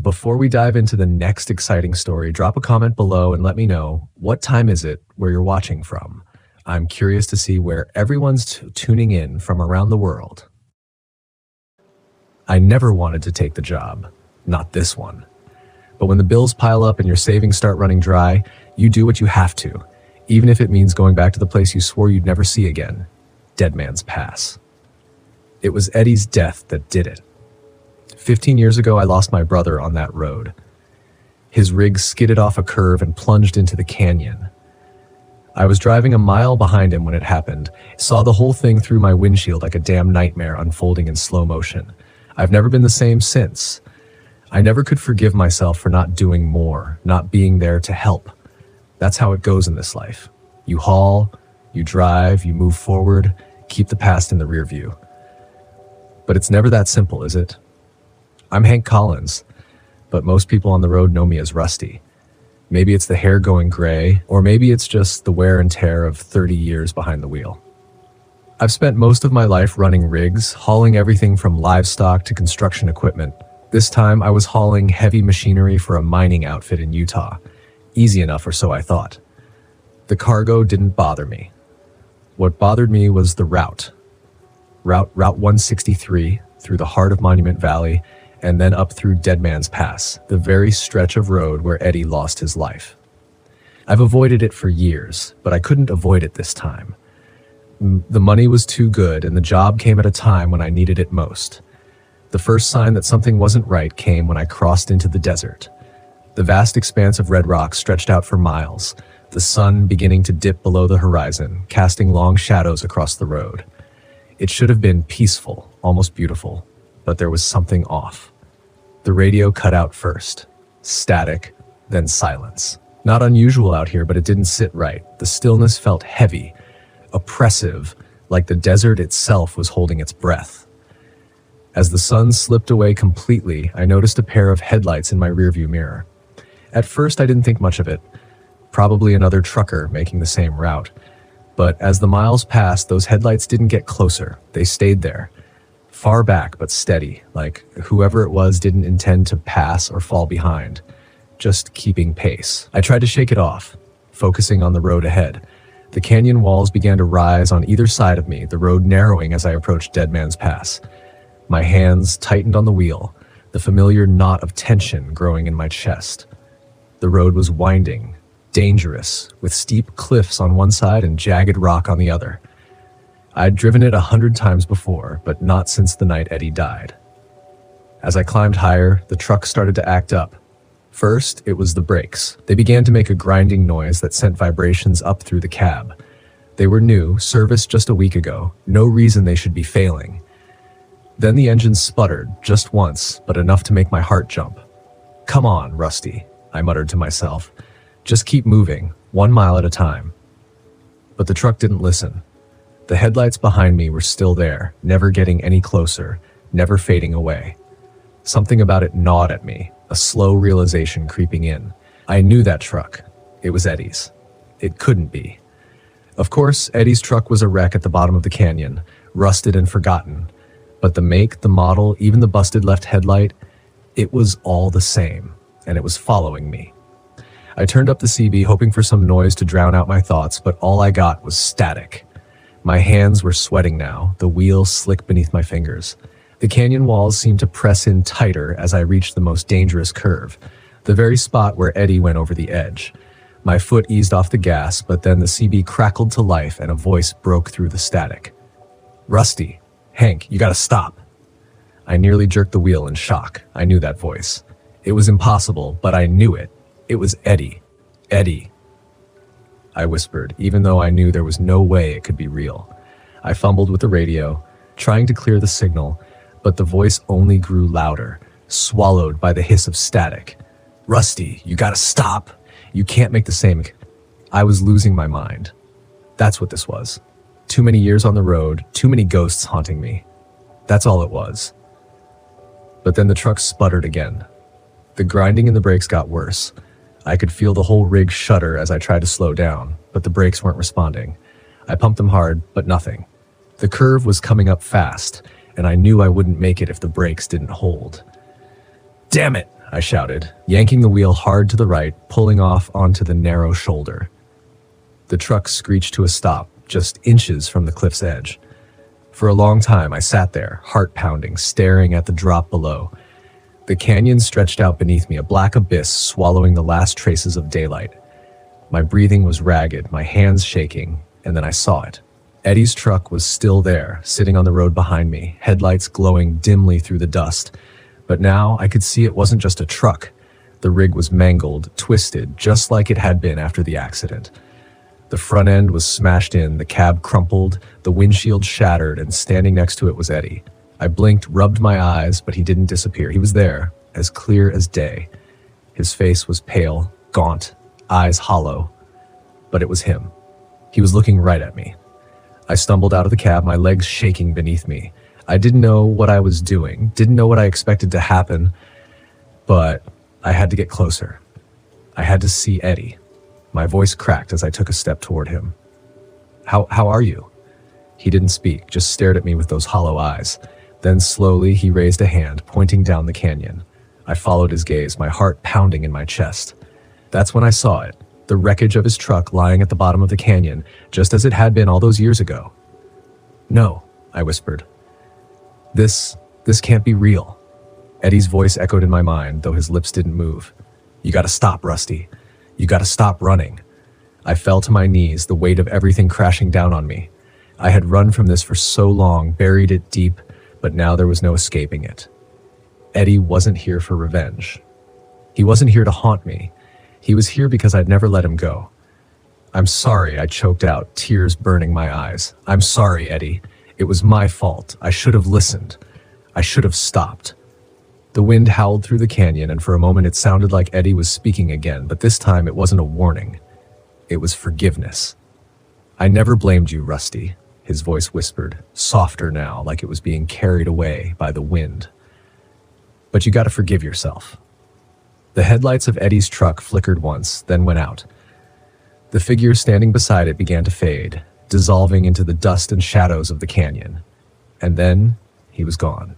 before we dive into the next exciting story, drop a comment below and let me know, what time is it where you're watching from? I'm curious to see where everyone's tuning in from around the world. I never wanted to take the job, not this one. But when the bills pile up and your savings start running dry, you do what you have to, even if it means going back to the place you swore you'd never see again. Dead Man's Pass. It was Eddie's death that did it. 15 years ago, I lost my brother on that road. His rig skidded off a curve and plunged into the canyon. I was driving a mile behind him when it happened, saw the whole thing through my windshield like a damn nightmare unfolding in slow motion. I've never been the same since. I never could forgive myself for not doing more, not being there to help. That's how it goes in this life. You haul, you drive, you move forward, keep the past in the rear view. But it's never that simple, is it? I'm Hank Collins, but most people on the road know me as Rusty. Maybe it's the hair going gray, or maybe it's just the wear and tear of 30 years behind the wheel. I've spent most of my life running rigs, hauling everything from livestock to construction equipment. This time I was hauling heavy machinery for a mining outfit in Utah. Easy enough, or so I thought. The cargo didn't bother me. What bothered me was the route. Route 163 through the heart of Monument Valley, and then up through Dead Man's Pass, the very stretch of road where Eddie lost his life. I've avoided it for years, but I couldn't avoid it this time. The money was too good, and the job came at a time when I needed it most. The first sign that something wasn't right came when I crossed into the desert. The vast expanse of red rock stretched out for miles, the sun beginning to dip below the horizon, casting long shadows across the road. It should have been peaceful, almost beautiful, but there was something off. The radio cut out first. Static, then silence. Not unusual out here, but it didn't sit right. The stillness felt heavy, oppressive, like the desert itself was holding its breath. As the sun slipped away completely, I noticed a pair of headlights in my rearview mirror. At first, I didn't think much of it. Probably another trucker making the same route. But as the miles passed, those headlights didn't get closer. They stayed there. Far back, but steady, like whoever it was didn't intend to pass or fall behind. Just keeping pace. I tried to shake it off, focusing on the road ahead. The canyon walls began to rise on either side of me, the road narrowing as I approached Dead Man's Pass. My hands tightened on the wheel, the familiar knot of tension growing in my chest. The road was winding, dangerous, with steep cliffs on one side and jagged rock on the other. I'd driven it 100 times before, but not since the night Eddie died. As I climbed higher, the truck started to act up. First, it was the brakes. They began to make a grinding noise that sent vibrations up through the cab. They were new, serviced just a week ago, no reason they should be failing. Then the engine sputtered, just once, but enough to make my heart jump. "Come on, Rusty," I muttered to myself. "Just keep moving, 1 mile at a time." But the truck didn't listen. The headlights behind me were still there, never getting any closer, never fading away. Something about it gnawed at me, a slow realization creeping in. I knew that truck. It was Eddie's. It couldn't be. Of course, Eddie's truck was a wreck at the bottom of the canyon, rusted and forgotten. But the make, the model, even the busted left headlight, it was all the same, and it was following me. I turned up the CB hoping for some noise to drown out my thoughts, but all I got was static. My hands were sweating now, the wheel slick beneath my fingers. The canyon walls seemed to press in tighter as I reached the most dangerous curve, the very spot where Eddie went over the edge. My foot eased off the gas, but then the CB crackled to life and a voice broke through the static. "Rusty, Hank, you gotta stop." I nearly jerked the wheel in shock. I knew that voice. It was impossible, but I knew it. It was Eddie. "Eddie," I whispered, even though I knew there was no way it could be real. I fumbled with the radio, trying to clear the signal, but the voice only grew louder, swallowed by the hiss of static. "Rusty, you gotta stop. You can't make the same." I was losing my mind. That's what this was. Too many years on the road, too many ghosts haunting me. That's all it was. But then the truck sputtered again. The grinding in the brakes got worse. I could feel the whole rig shudder as I tried to slow down, but the brakes weren't responding. I pumped them hard, but nothing. The curve was coming up fast, and I knew I wouldn't make it if the brakes didn't hold. "Damn it," I shouted, yanking the wheel hard to the right, pulling off onto the narrow shoulder. The truck screeched to a stop, just inches from the cliff's edge. For a long time, I sat there, heart pounding, staring at the drop below. The canyon stretched out beneath me, a black abyss swallowing the last traces of daylight. My breathing was ragged, my hands shaking, and then I saw it. Eddie's truck was still there, sitting on the road behind me, headlights glowing dimly through the dust. But now I could see it wasn't just a truck. The rig was mangled, twisted, just like it had been after the accident. The front end was smashed in, the cab crumpled, the windshield shattered, and standing next to it was Eddie. I blinked, rubbed my eyes, but he didn't disappear. He was there, as clear as day. His face was pale, gaunt, eyes hollow. But it was him. He was looking right at me. I stumbled out of the cab, my legs shaking beneath me. I didn't know what I was doing, didn't know what I expected to happen, but I had to get closer. I had to see Eddie. My voice cracked as I took a step toward him. How are you? He didn't speak, just stared at me with those hollow eyes. Then slowly he raised a hand, pointing down the canyon. I followed his gaze, my heart pounding in my chest. That's when I saw it, the wreckage of his truck lying at the bottom of the canyon, just as it had been all those years ago. No, I whispered. This can't be real. Eddie's voice echoed in my mind, though his lips didn't move. You gotta stop, Rusty. You gotta stop running. I fell to my knees, the weight of everything crashing down on me. I had run from this for so long, buried it deep, but now there was no escaping it. Eddie wasn't here for revenge. He wasn't here to haunt me. He was here because I'd never let him go. I'm sorry, I choked out, tears burning my eyes. I'm sorry, Eddie. It was my fault. I should have listened. I should have stopped. The wind howled through the canyon, and for a moment it sounded like Eddie was speaking again, but this time it wasn't a warning. It was forgiveness. I never blamed you, Rusty, his voice whispered, softer now, like it was being carried away by the wind. But you gotta forgive yourself. The headlights of Eddie's truck flickered once, then went out. The figure standing beside it began to fade, dissolving into the dust and shadows of the canyon. And then he was gone.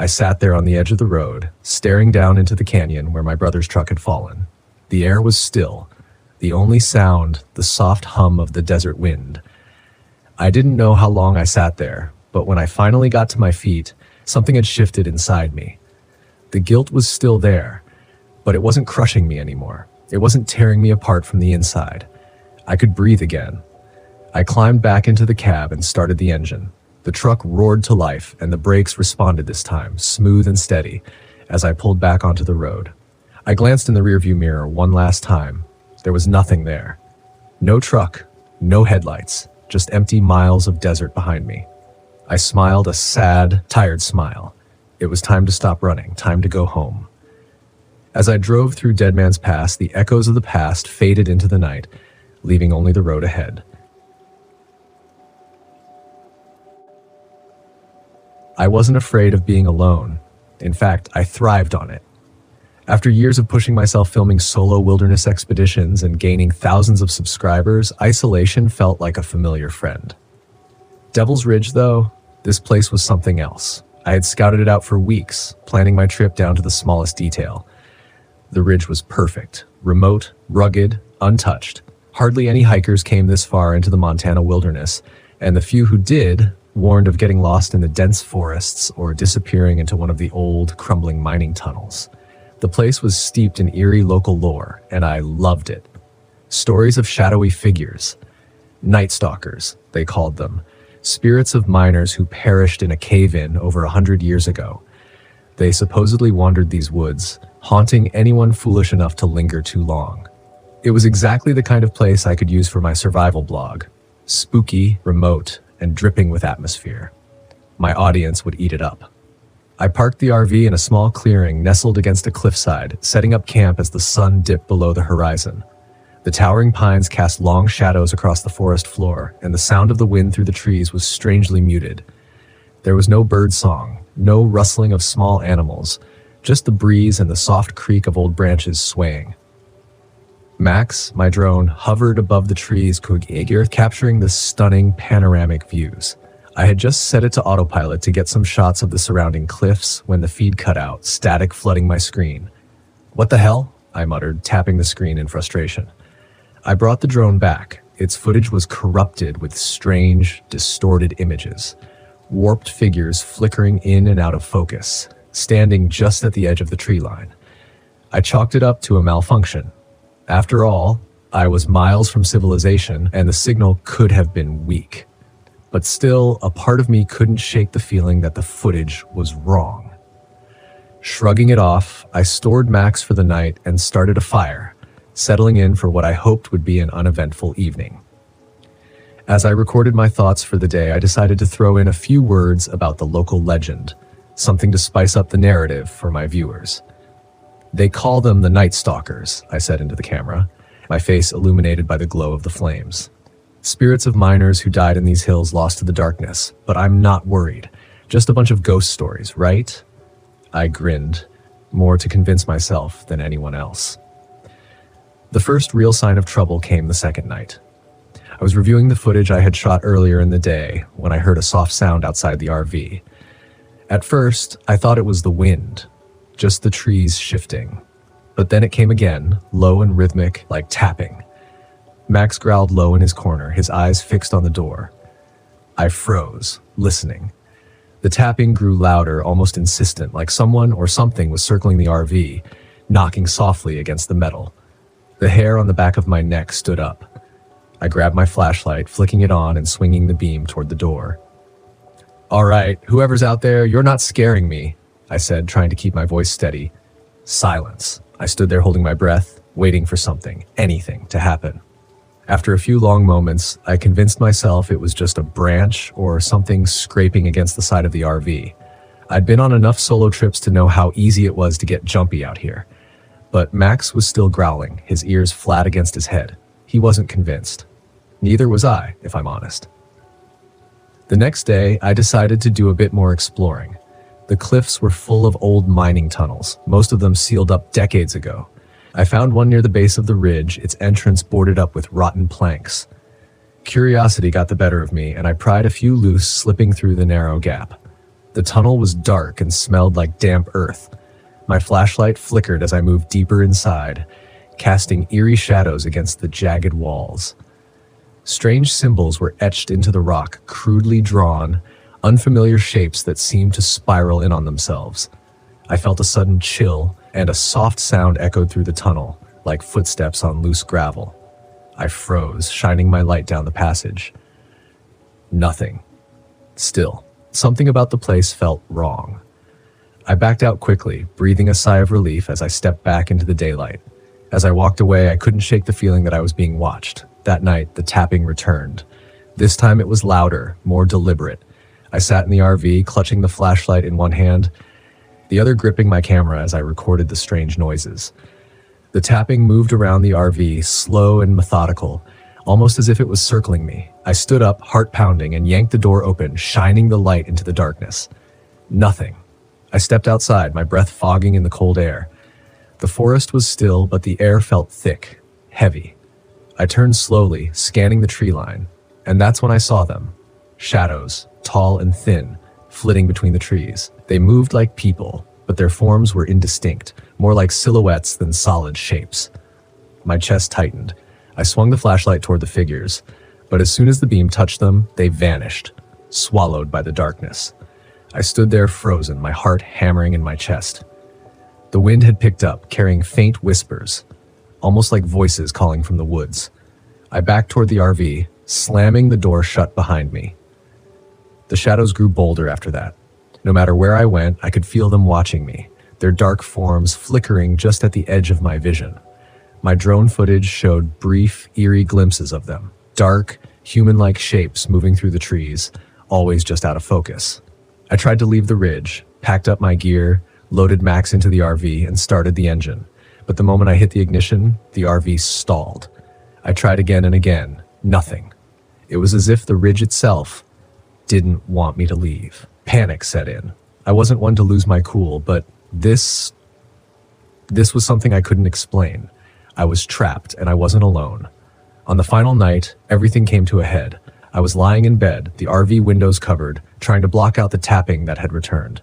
I sat there on the edge of the road, staring down into the canyon where my brother's truck had fallen. The air was still, the only sound, the soft hum of the desert wind. I didn't know how long I sat there, but when I finally got to my feet, something had shifted inside me. The guilt was still there, but it wasn't crushing me anymore. It wasn't tearing me apart from the inside. I could breathe again. I climbed back into the cab and started the engine. The truck roared to life, and the brakes responded this time, smooth and steady, as I pulled back onto the road. I glanced in the rearview mirror one last time. There was nothing there. No truck, no headlights, just empty miles of desert behind me. I smiled a sad, tired smile. It was time to stop running, time to go home. As I drove through Dead Man's Pass, the echoes of the past faded into the night, leaving only the road ahead. I wasn't afraid of being alone. In fact, I thrived on it. After years of pushing myself filming solo wilderness expeditions and gaining thousands of subscribers, isolation felt like a familiar friend. Devil's Ridge, though, this place was something else. I had scouted it out for weeks, planning my trip down to the smallest detail. The ridge was perfect, remote, rugged, untouched. Hardly any hikers came this far into the Montana wilderness, and the few who did warned of getting lost in the dense forests or disappearing into one of the old, crumbling mining tunnels. The place was steeped in eerie local lore, and I loved it. Stories of shadowy figures, night stalkers, they called them, spirits of miners who perished in a cave-in over 100 years ago. They supposedly wandered these woods, haunting anyone foolish enough to linger too long. It was exactly the kind of place I could use for my survival blog. Spooky, remote, and dripping with atmosphere. My audience would eat it up. I parked the RV in a small clearing nestled against a cliffside, setting up camp as the sun dipped below the horizon. The towering pines cast long shadows across the forest floor, and the sound of the wind through the trees was strangely muted. There was no bird song, no rustling of small animals, just the breeze and the soft creak of old branches swaying. Max, my drone, hovered above the trees, capturing the stunning panoramic views. I had just set it to autopilot to get some shots of the surrounding cliffs when the feed cut out, static flooding my screen. "What the hell?" I muttered, tapping the screen in frustration. I brought the drone back. Its footage was corrupted with strange, distorted images. Warped figures flickering in and out of focus, standing just at the edge of the tree line. I chalked it up to a malfunction. After all, I was miles from civilization, and the signal could have been weak. But still, a part of me couldn't shake the feeling that the footage was wrong. Shrugging it off, I stored Max for the night and started a fire, settling in for what I hoped would be an uneventful evening. As I recorded my thoughts for the day, I decided to throw in a few words about the local legend, something to spice up the narrative for my viewers. "They call them the Night Stalkers," I said into the camera, my face illuminated by the glow of the flames. "Spirits of miners who died in these hills lost to the darkness, but I'm not worried. Just a bunch of ghost stories, right?" I grinned, more to convince myself than anyone else. The first real sign of trouble came the second night. I was reviewing the footage I had shot earlier in the day when I heard a soft sound outside the RV. At first, I thought it was the wind, just the trees shifting. But then it came again, low and rhythmic, like tapping. Max growled low in his corner, his eyes fixed on the door. I froze, listening. The tapping grew louder, almost insistent, like someone or something was circling the RV, knocking softly against the metal. The hair on the back of my neck stood up. I grabbed my flashlight, flicking it on and swinging the beam toward the door. "All right, whoever's out there, you're not scaring me," I said, trying to keep my voice steady. Silence. I stood there holding my breath, waiting for something, anything, to happen. After a few long moments, I convinced myself it was just a branch or something scraping against the side of the RV. I'd been on enough solo trips to know how easy it was to get jumpy out here. But Max was still growling, his ears flat against his head. He wasn't convinced. Neither was I, if I'm honest. The next day, I decided to do a bit more exploring. The cliffs were full of old mining tunnels, most of them sealed up decades ago. I found one near the base of the ridge, its entrance boarded up with rotten planks. Curiosity got the better of me, and I pried a few loose, slipping through the narrow gap. The tunnel was dark and smelled like damp earth. My flashlight flickered as I moved deeper inside, casting eerie shadows against the jagged walls. Strange symbols were etched into the rock, crudely drawn, unfamiliar shapes that seemed to spiral in on themselves. I felt a sudden chill, and a soft sound echoed through the tunnel, like footsteps on loose gravel. I froze, shining my light down the passage. Nothing. Still, something about the place felt wrong. I backed out quickly, breathing a sigh of relief as I stepped back into the daylight. As I walked away, I couldn't shake the feeling that I was being watched. That night, the tapping returned. This time it was louder, more deliberate. I sat in the RV, clutching the flashlight in one hand, the other gripping my camera as I recorded the strange noises. The tapping moved around the RV, slow and methodical, almost as if it was circling me. I stood up, heart pounding, and yanked the door open, shining the light into the darkness. Nothing. I stepped outside, my breath fogging in the cold air. The forest was still, but the air felt thick, heavy. I turned slowly, scanning the tree line, and that's when I saw them. Shadows, tall and thin, flitting between the trees. They moved like people, but their forms were indistinct, more like silhouettes than solid shapes. My chest tightened. I swung the flashlight toward the figures, but as soon as the beam touched them, they vanished, swallowed by the darkness. I stood there frozen, my heart hammering in my chest. The wind had picked up, carrying faint whispers, almost like voices calling from the woods. I backed toward the RV, slamming the door shut behind me. The shadows grew bolder after that. No matter where I went, I could feel them watching me, their dark forms flickering just at the edge of my vision. My drone footage showed brief, eerie glimpses of them, dark, human-like shapes moving through the trees, always just out of focus. I tried to leave the ridge, packed up my gear, loaded Max into the RV, and started the engine. But the moment I hit the ignition, the RV stalled. I tried again and again. Nothing. It was as if the ridge itself didn't want me to leave. Panic set in. I wasn't one to lose my cool, but this was something I couldn't explain. I was trapped, and I wasn't alone. On the final night, everything came to a head. I was lying in bed, the RV windows covered, trying to block out the tapping that had returned.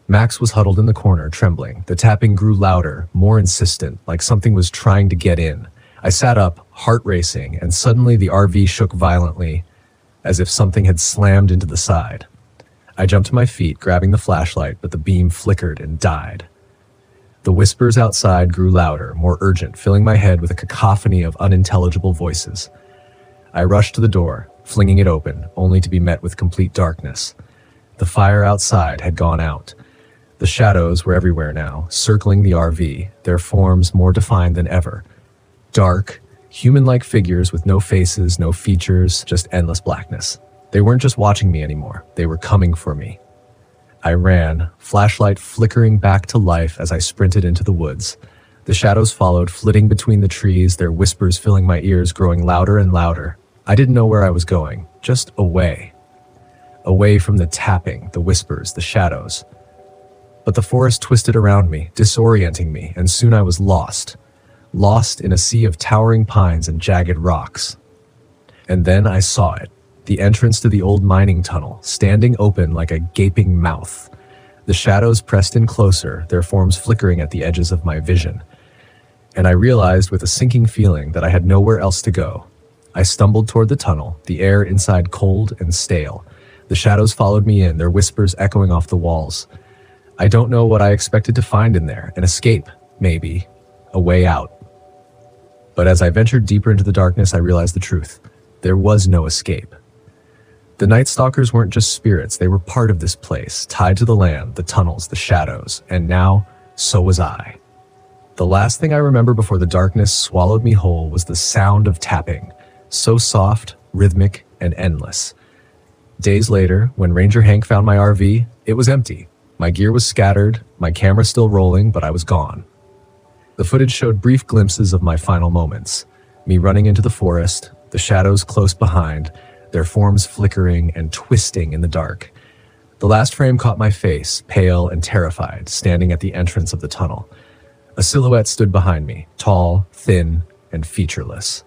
Max was huddled in the corner, trembling. The tapping grew louder, more insistent, like something was trying to get in. I sat up, heart racing, and suddenly the RV shook violently, as if something had slammed into the side. I jumped to my feet, grabbing the flashlight, but the beam flickered and died. The whispers outside grew louder, more urgent, filling my head with a cacophony of unintelligible voices. I rushed to the door, flinging it open, only to be met with complete darkness. The fire outside had gone out. The shadows were everywhere now, circling the RV, their forms more defined than ever. Dark, human-like figures with no faces, no features, just endless blackness. They weren't just watching me anymore, they were coming for me. I ran, flashlight flickering back to life as I sprinted into the woods. The shadows followed, flitting between the trees, their whispers filling my ears, growing louder and louder. I didn't know where I was going, just away. Away from the tapping, the whispers, the shadows. But the forest twisted around me, disorienting me, and soon I was lost. Lost in a sea of towering pines and jagged rocks. And then I saw it, the entrance to the old mining tunnel, standing open like a gaping mouth. The shadows pressed in closer, their forms flickering at the edges of my vision. And I realized with a sinking feeling that I had nowhere else to go. I stumbled toward the tunnel, the air inside cold and stale. The shadows followed me in, their whispers echoing off the walls. I don't know what I expected to find in there, an escape, maybe, a way out. But as I ventured deeper into the darkness, I realized the truth. There was no escape. The Night Stalkers weren't just spirits, they were part of this place, tied to the land, the tunnels, the shadows, and now, so was I. The last thing I remember before the darkness swallowed me whole was the sound of tapping, so soft, rhythmic, and endless. Days later, when Ranger Hank found my RV, it was empty. My gear was scattered, my camera still rolling, but I was gone. The footage showed brief glimpses of my final moments. Me running into the forest, the shadows close behind, their forms flickering and twisting in the dark. The last frame caught my face, pale and terrified, standing at the entrance of the tunnel. A silhouette stood behind me, tall, thin, and featureless.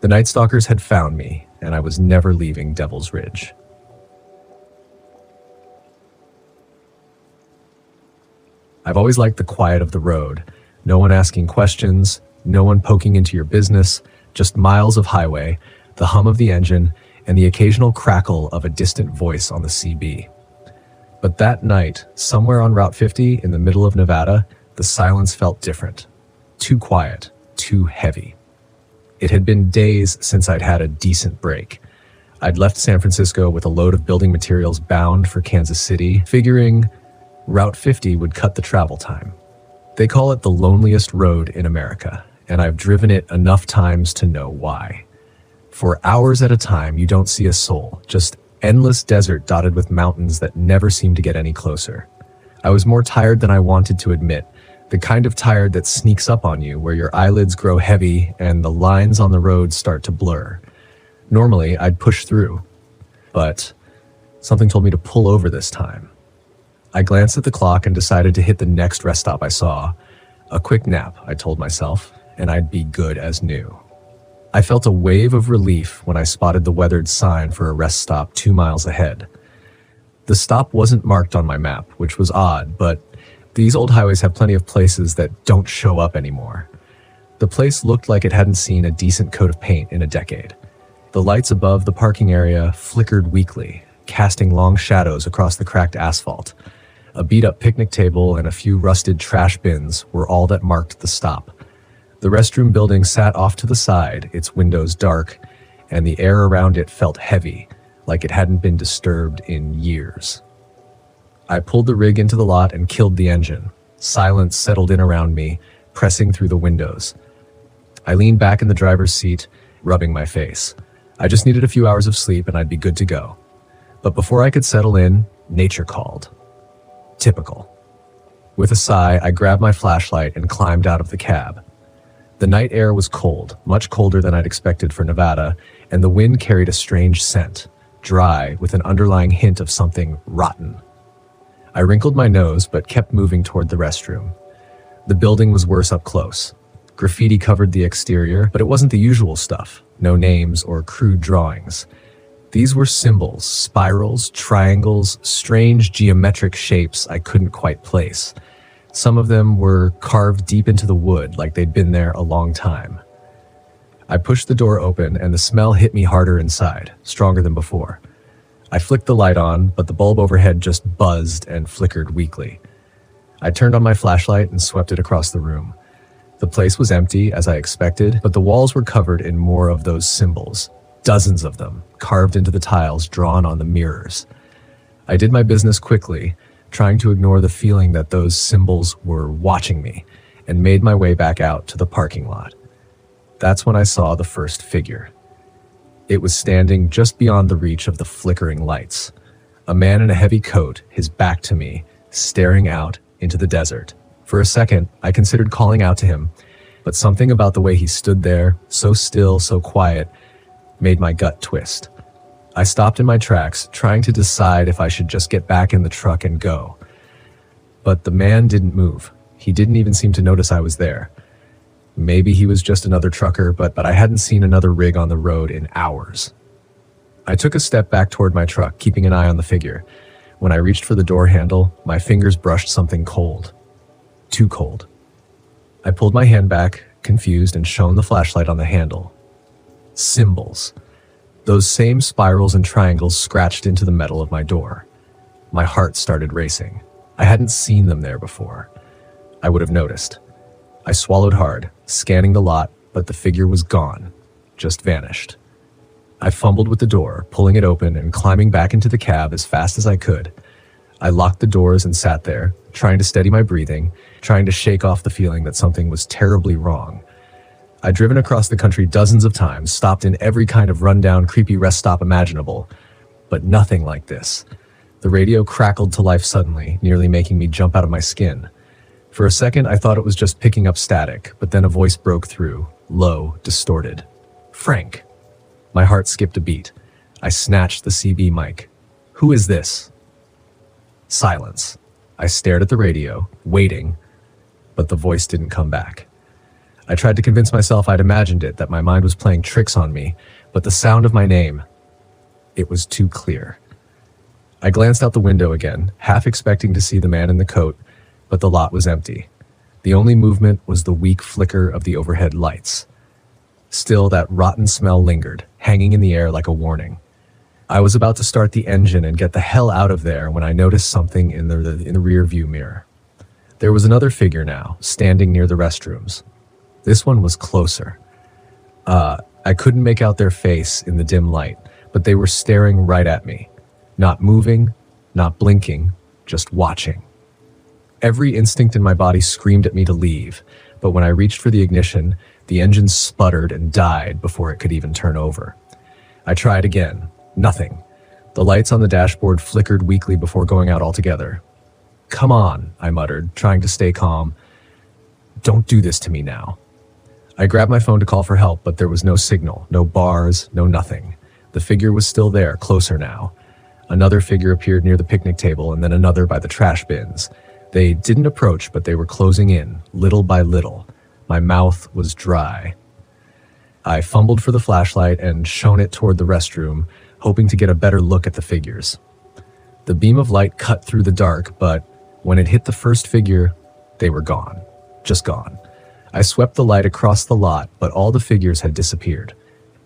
The Night Stalkers had found me, and I was never leaving Devil's Ridge. I've always liked the quiet of the road. No one asking questions, no one poking into your business, just miles of highway, the hum of the engine, and the occasional crackle of a distant voice on the CB. But that night, somewhere on Route 50 in the middle of Nevada, the silence felt different. Too quiet, too heavy. It had been days since I'd had a decent break. I'd left San Francisco with a load of building materials bound for Kansas City, figuring Route 50 would cut the travel time. They call it the loneliest road in America, and I've driven it enough times to know why. For hours at a time, you don't see a soul, just endless desert dotted with mountains that never seem to get any closer. I was more tired than I wanted to admit, the kind of tired that sneaks up on you, where your eyelids grow heavy and the lines on the road start to blur. Normally, I'd push through, but something told me to pull over this time. I glanced at the clock and decided to hit the next rest stop I saw. A quick nap, I told myself, and I'd be good as new. I felt a wave of relief when I spotted the weathered sign for a rest stop 2 miles ahead. The stop wasn't marked on my map, which was odd, but these old highways have plenty of places that don't show up anymore. The place looked like it hadn't seen a decent coat of paint in a decade. The lights above the parking area flickered weakly, casting long shadows across the cracked asphalt. A beat-up picnic table and a few rusted trash bins were all that marked the stop. The restroom building sat off to the side, its windows dark, and the air around it felt heavy, like it hadn't been disturbed in years. I pulled the rig into the lot and killed the engine. Silence settled in around me, pressing through the windows. I leaned back in the driver's seat, rubbing my face. I just needed a few hours of sleep and I'd be good to go. But before I could settle in, nature called. Typical. With a sigh, I grabbed my flashlight and climbed out of the cab. The night air was cold, much colder than I'd expected for Nevada, and the wind carried a strange scent, dry with an underlying hint of something rotten. I wrinkled my nose but kept moving toward the restroom. The building was worse up close. Graffiti covered the exterior, but it wasn't the usual stuff. No names or crude drawings. These were symbols, spirals, triangles, strange geometric shapes I couldn't quite place. Some of them were carved deep into the wood, like they'd been there a long time. I pushed the door open, and the smell hit me harder inside, stronger than before. I flicked the light on, but the bulb overhead just buzzed and flickered weakly. I turned on my flashlight and swept it across the room. The place was empty, as I expected, but the walls were covered in more of those symbols. Dozens of them, carved into the tiles drawn on the mirrors. I did my business quickly, trying to ignore the feeling that those symbols were watching me, and made my way back out to the parking lot. That's when I saw the first figure. It was standing just beyond the reach of the flickering lights. A man in a heavy coat, his back to me, staring out into the desert. For a second, I considered calling out to him, but something about the way he stood there, so still, so quiet, made my gut twist. I stopped in my tracks, trying to decide if I should just get back in the truck and go. But the man didn't move. He didn't even seem to notice I was there. Maybe he was just another trucker, but I hadn't seen another rig on the road in hours. I took a step back toward my truck, keeping an eye on the figure. When I reached for the door handle, my fingers brushed something cold. Too cold. I pulled my hand back, confused, and shone the flashlight on the handle. Symbols. Those same spirals and triangles scratched into the metal of my door. My heart started racing. I hadn't seen them there before. I would have noticed. I swallowed hard, scanning the lot, but the figure was gone, just vanished. I fumbled with the door, pulling it open and climbing back into the cab as fast as I could. I locked the doors and sat there, trying to steady my breathing, trying to shake off the feeling that something was terribly wrong. I'd driven across the country dozens of times, stopped in every kind of rundown, creepy rest stop imaginable, but nothing like this. The radio crackled to life suddenly, nearly making me jump out of my skin. For a second, I thought it was just picking up static, but then a voice broke through, low, distorted. Frank. My heart skipped a beat. I snatched the CB mic. Who is this? Silence. I stared at the radio, waiting, but the voice didn't come back. I tried to convince myself I'd imagined it, that my mind was playing tricks on me, but the sound of my name, it was too clear. I glanced out the window again, half expecting to see the man in the coat, but the lot was empty. The only movement was the weak flicker of the overhead lights. Still, that rotten smell lingered, hanging in the air like a warning. I was about to start the engine and get the hell out of there when I noticed something in the rear view mirror. There was another figure now, standing near the restrooms. This one was closer. I couldn't make out their face in the dim light, but they were staring right at me. Not moving, not blinking, just watching. Every instinct in my body screamed at me to leave, but when I reached for the ignition, the engine sputtered and died before it could even turn over. I tried again. Nothing. The lights on the dashboard flickered weakly before going out altogether. Come on, I muttered, trying to stay calm. Don't do this to me now. I grabbed my phone to call for help, but there was no signal, no bars, no nothing. The figure was still there, closer now. Another figure appeared near the picnic table, and then another by the trash bins. They didn't approach, but they were closing in, little by little. My mouth was dry. I fumbled for the flashlight and shone it toward the restroom, hoping to get a better look at the figures. The beam of light cut through the dark, but when it hit the first figure, they were gone. Just gone. I swept the light across the lot, but all the figures had disappeared.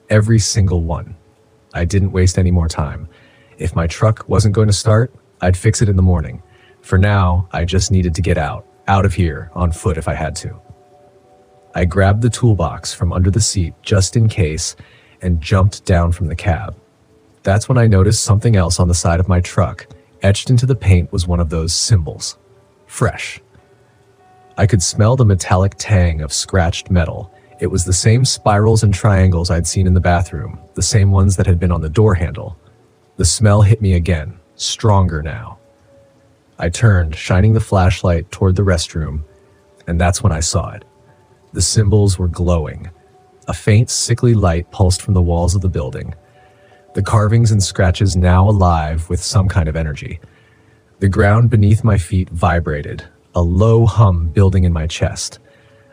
Every single one. I didn't waste any more time. If my truck wasn't going to start, I'd fix it in the morning. For now, I just needed to get out of here, on foot if I had to. I grabbed the toolbox from under the seat just in case and jumped down from the cab. That's when I noticed something else on the side of my truck. Etched into the paint was one of those symbols. Fresh. I could smell the metallic tang of scratched metal. It was the same spirals and triangles I'd seen in the bathroom, the same ones that had been on the door handle. The smell hit me again, stronger now. I turned, shining the flashlight toward the restroom, and that's when I saw it. The symbols were glowing. A faint, sickly light pulsed from the walls of the building. The carvings and scratches now alive with some kind of energy. The ground beneath my feet vibrated, a low hum building in my chest.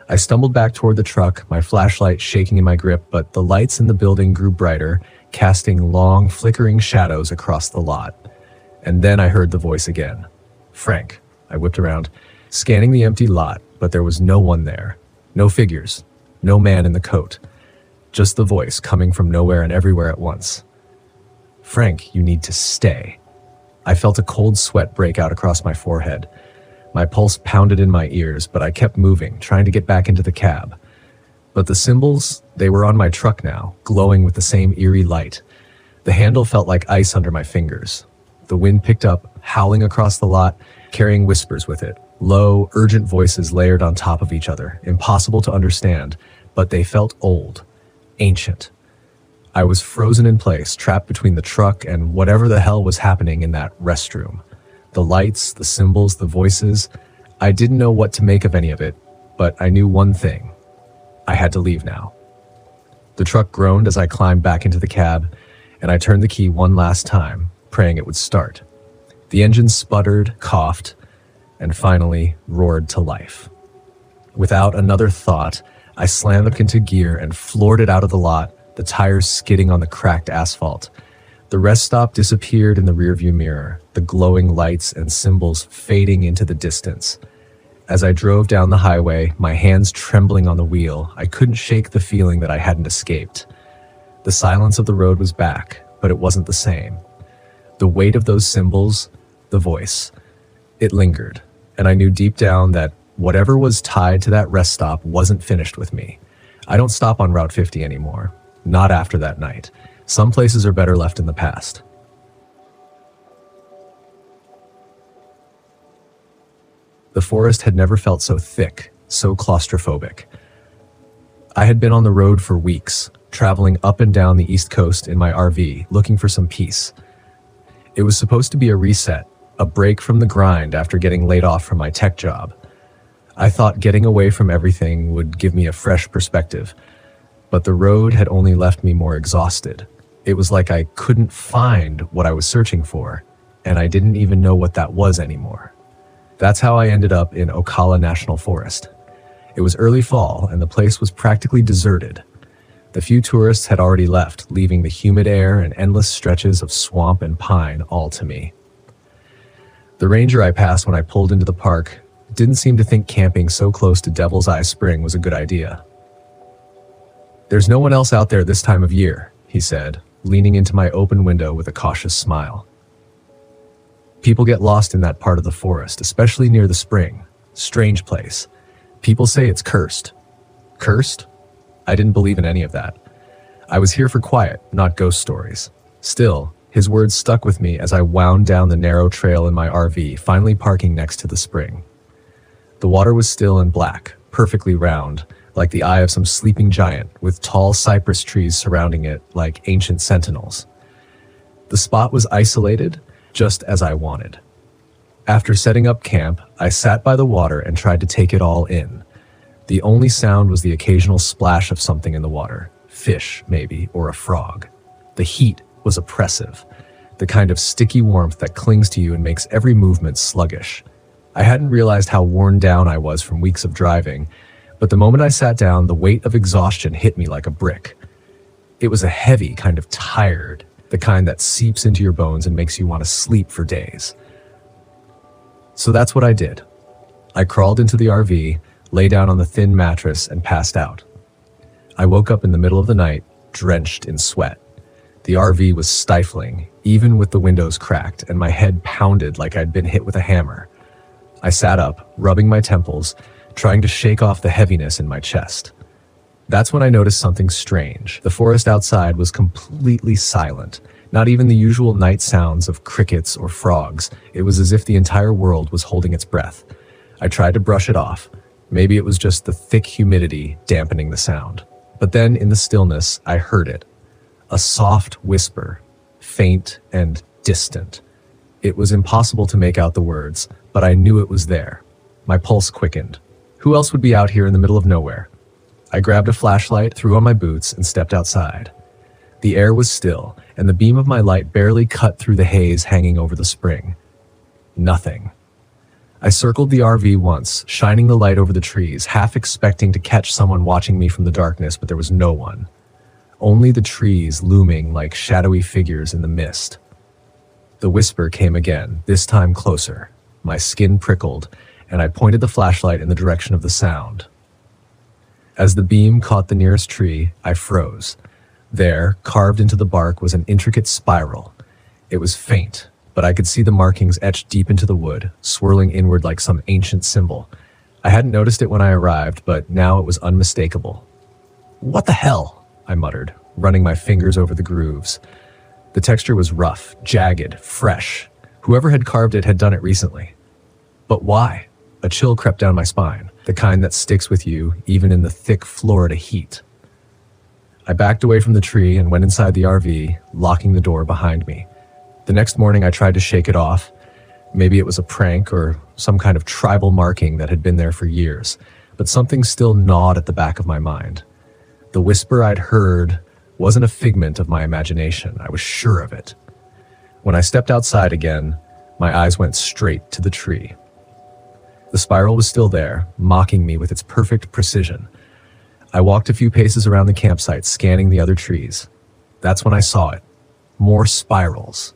I stumbled back toward the truck, my flashlight shaking in my grip, but the lights in the building grew brighter, casting long, flickering shadows across the lot. And then I heard the voice again. Frank. I whipped around, scanning the empty lot, but there was no one there. No figures. No man in the coat. Just the voice coming from nowhere and everywhere at once. Frank, you need to stay. I felt a cold sweat break out across my forehead. My pulse pounded in my ears, but I kept moving, trying to get back into the cab. But the symbols, they were on my truck now, glowing with the same eerie light. The handle felt like ice under my fingers. The wind picked up, howling across the lot, carrying whispers with it. Low, urgent voices layered on top of each other, impossible to understand, but they felt old, ancient. I was frozen in place, trapped between the truck and whatever the hell was happening in that restroom. The lights, the symbols, the voices. I didn't know what to make of any of it, but I knew one thing. I had to leave now. The truck groaned as I climbed back into the cab, and I turned the key one last time, praying it would start. The engine sputtered, coughed, and finally roared to life. Without another thought, I slammed the into gear and floored it out of the lot, the tires skidding on the cracked asphalt. The rest stop disappeared in the rearview mirror, the glowing lights and symbols fading into the distance. As I drove down the highway, my hands trembling on the wheel, I couldn't shake the feeling that I hadn't escaped. The silence of the road was back, but it wasn't the same. The weight of those symbols, the voice, it lingered, and I knew deep down that whatever was tied to that rest stop wasn't finished with me. I don't stop on Route 50 anymore. Not after that night. Some places are better left in the past. The forest had never felt so thick, so claustrophobic. I had been on the road for weeks, traveling up and down the East Coast in my RV, looking for some peace. It was supposed to be a reset, a break from the grind after getting laid off from my tech job. I thought getting away from everything would give me a fresh perspective, but the road had only left me more exhausted. It was like I couldn't find what I was searching for, and I didn't even know what that was anymore. That's how I ended up in Ocala National Forest. It was early fall, and the place was practically deserted. The few tourists had already left, leaving the humid air and endless stretches of swamp and pine all to me. The ranger I passed when I pulled into the park didn't seem to think camping so close to Devil's Eye Spring was a good idea. "There's no one else out there this time of year," he said, leaning into my open window with a cautious smile. "People get lost in that part of the forest, especially near the spring. Strange place. People say it's cursed." Cursed? I didn't believe in any of that. I was here for quiet, not ghost stories. Still, his words stuck with me as I wound down the narrow trail in my RV, finally parking next to the spring. The water was still and black, perfectly round, like the eye of some sleeping giant, with tall cypress trees surrounding it like ancient sentinels. The spot was isolated, just as I wanted. After setting up camp, I sat by the water and tried to take it all in. The only sound was the occasional splash of something in the water, fish maybe, or a frog. The heat was oppressive, the kind of sticky warmth that clings to you and makes every movement sluggish. I hadn't realized how worn down I was from weeks of driving, but the moment I sat down, the weight of exhaustion hit me like a brick. It was a heavy kind of tired, the kind that seeps into your bones and makes you want to sleep for days. So that's what I did. I crawled into the RV, lay down on the thin mattress, and passed out. I woke up in the middle of the night, drenched in sweat. The RV was stifling, even with the windows cracked, and my head pounded like I'd been hit with a hammer. I sat up, rubbing my temples, trying to shake off the heaviness in my chest. That's when I noticed something strange. The forest outside was completely silent. Not even the usual night sounds of crickets or frogs. It was as if the entire world was holding its breath. I tried to brush it off. Maybe it was just the thick humidity dampening the sound. But then in the stillness, I heard it. A soft whisper, faint and distant. It was impossible to make out the words, but I knew it was there. My pulse quickened. Who else would be out here in the middle of nowhere? I grabbed a flashlight, threw on my boots, and stepped outside. The air was still, and the beam of my light barely cut through the haze hanging over the spring. Nothing. I circled the RV once, shining the light over the trees, half expecting to catch someone watching me from the darkness, but there was no one. only the trees looming like shadowy figures in the mist. The whisper came again, this time closer. My skin prickled, and I pointed the flashlight in the direction of the sound. As the beam caught the nearest tree, I froze. There, carved into the bark, was an intricate spiral. It was faint, but I could see the markings etched deep into the wood, swirling inward like some ancient symbol. I hadn't noticed it when I arrived, but now it was unmistakable. "What the hell?" I muttered, running my fingers over the grooves. The texture was rough, jagged, fresh. Whoever had carved it had done it recently. But why? A chill crept down my spine, the kind that sticks with you even in the thick Florida heat. I backed away from the tree and went inside the RV, locking the door behind me. The next morning I tried to shake it off. Maybe it was a prank or some kind of tribal marking that had been there for years, but something still gnawed at the back of my mind. The whisper I'd heard wasn't a figment of my imagination. I was sure of it. When I stepped outside again, my eyes went straight to the tree. The spiral was still there, mocking me with its perfect precision. I walked a few paces around the campsite, scanning the other trees. That's when I saw it. More spirals.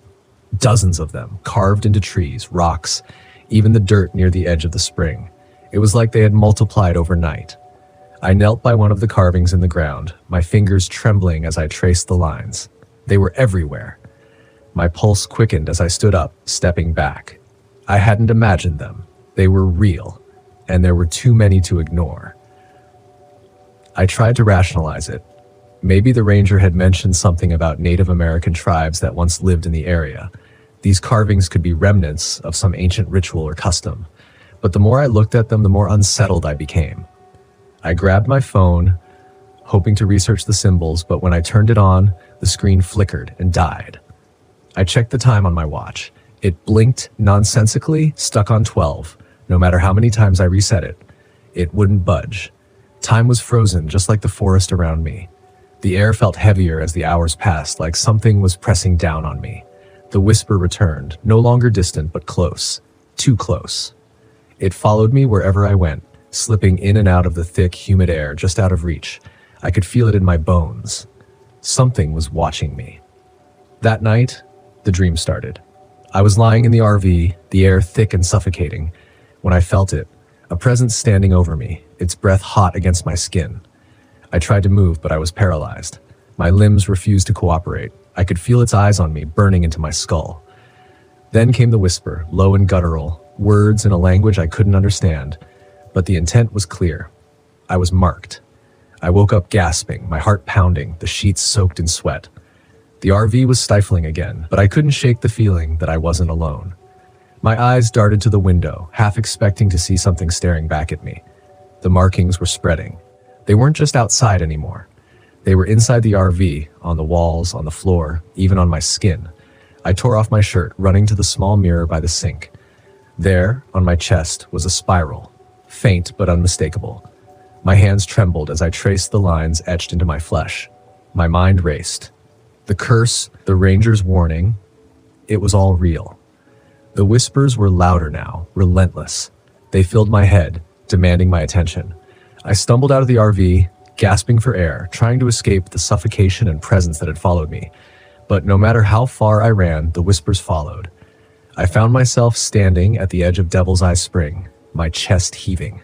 Dozens of them, carved into trees, rocks, even the dirt near the edge of the spring. It was like they had multiplied overnight. I knelt by one of the carvings in the ground, my fingers trembling as I traced the lines. They were everywhere. My pulse quickened as I stood up, stepping back. I hadn't imagined them. They were real, and there were too many to ignore. I tried to rationalize it. Maybe the ranger had mentioned something about Native American tribes that once lived in the area. These carvings could be remnants of some ancient ritual or custom. But the more I looked at them, the more unsettled I became. I grabbed my phone, hoping to research the symbols, but when I turned it on, the screen flickered and died. I checked the time on my watch. It blinked nonsensically, stuck on 12. No matter how many times I reset it, it wouldn't budge. Time was frozen, just like the forest around me. The air felt heavier as the hours passed, like something was pressing down on me. The whisper returned, no longer distant, but close. Too close. It followed me wherever I went, slipping in and out of the thick, humid air, just out of reach. I could feel it in my bones. Something was watching me. That night, the dream started. I was lying in the RV, the air thick and suffocating, when I felt it, a presence standing over me, its breath hot against my skin. I tried to move, but I was paralyzed. My limbs refused to cooperate. I could feel its eyes on me, burning into my skull. Then came the whisper, low and guttural, words in a language I couldn't understand, but the intent was clear. I was marked. I woke up gasping, my heart pounding, the sheets soaked in sweat. The RV was stifling again, but I couldn't shake the feeling that I wasn't alone. My eyes darted to the window, half expecting to see something staring back at me. The markings were spreading. They weren't just outside anymore. They were inside the RV, on the walls, on the floor, even on my skin. I tore off my shirt, running to the small mirror by the sink. There, on my chest, was a spiral, faint but unmistakable. My hands trembled as I traced the lines etched into my flesh. My mind raced. The curse, the ranger's warning, it was all real. The whispers were louder now, relentless. They filled my head, demanding my attention. I stumbled out of the RV, gasping for air, trying to escape the suffocation and presence that had followed me. But no matter how far I ran, the whispers followed. I found myself standing at the edge of Devil's Eye Spring, my chest heaving.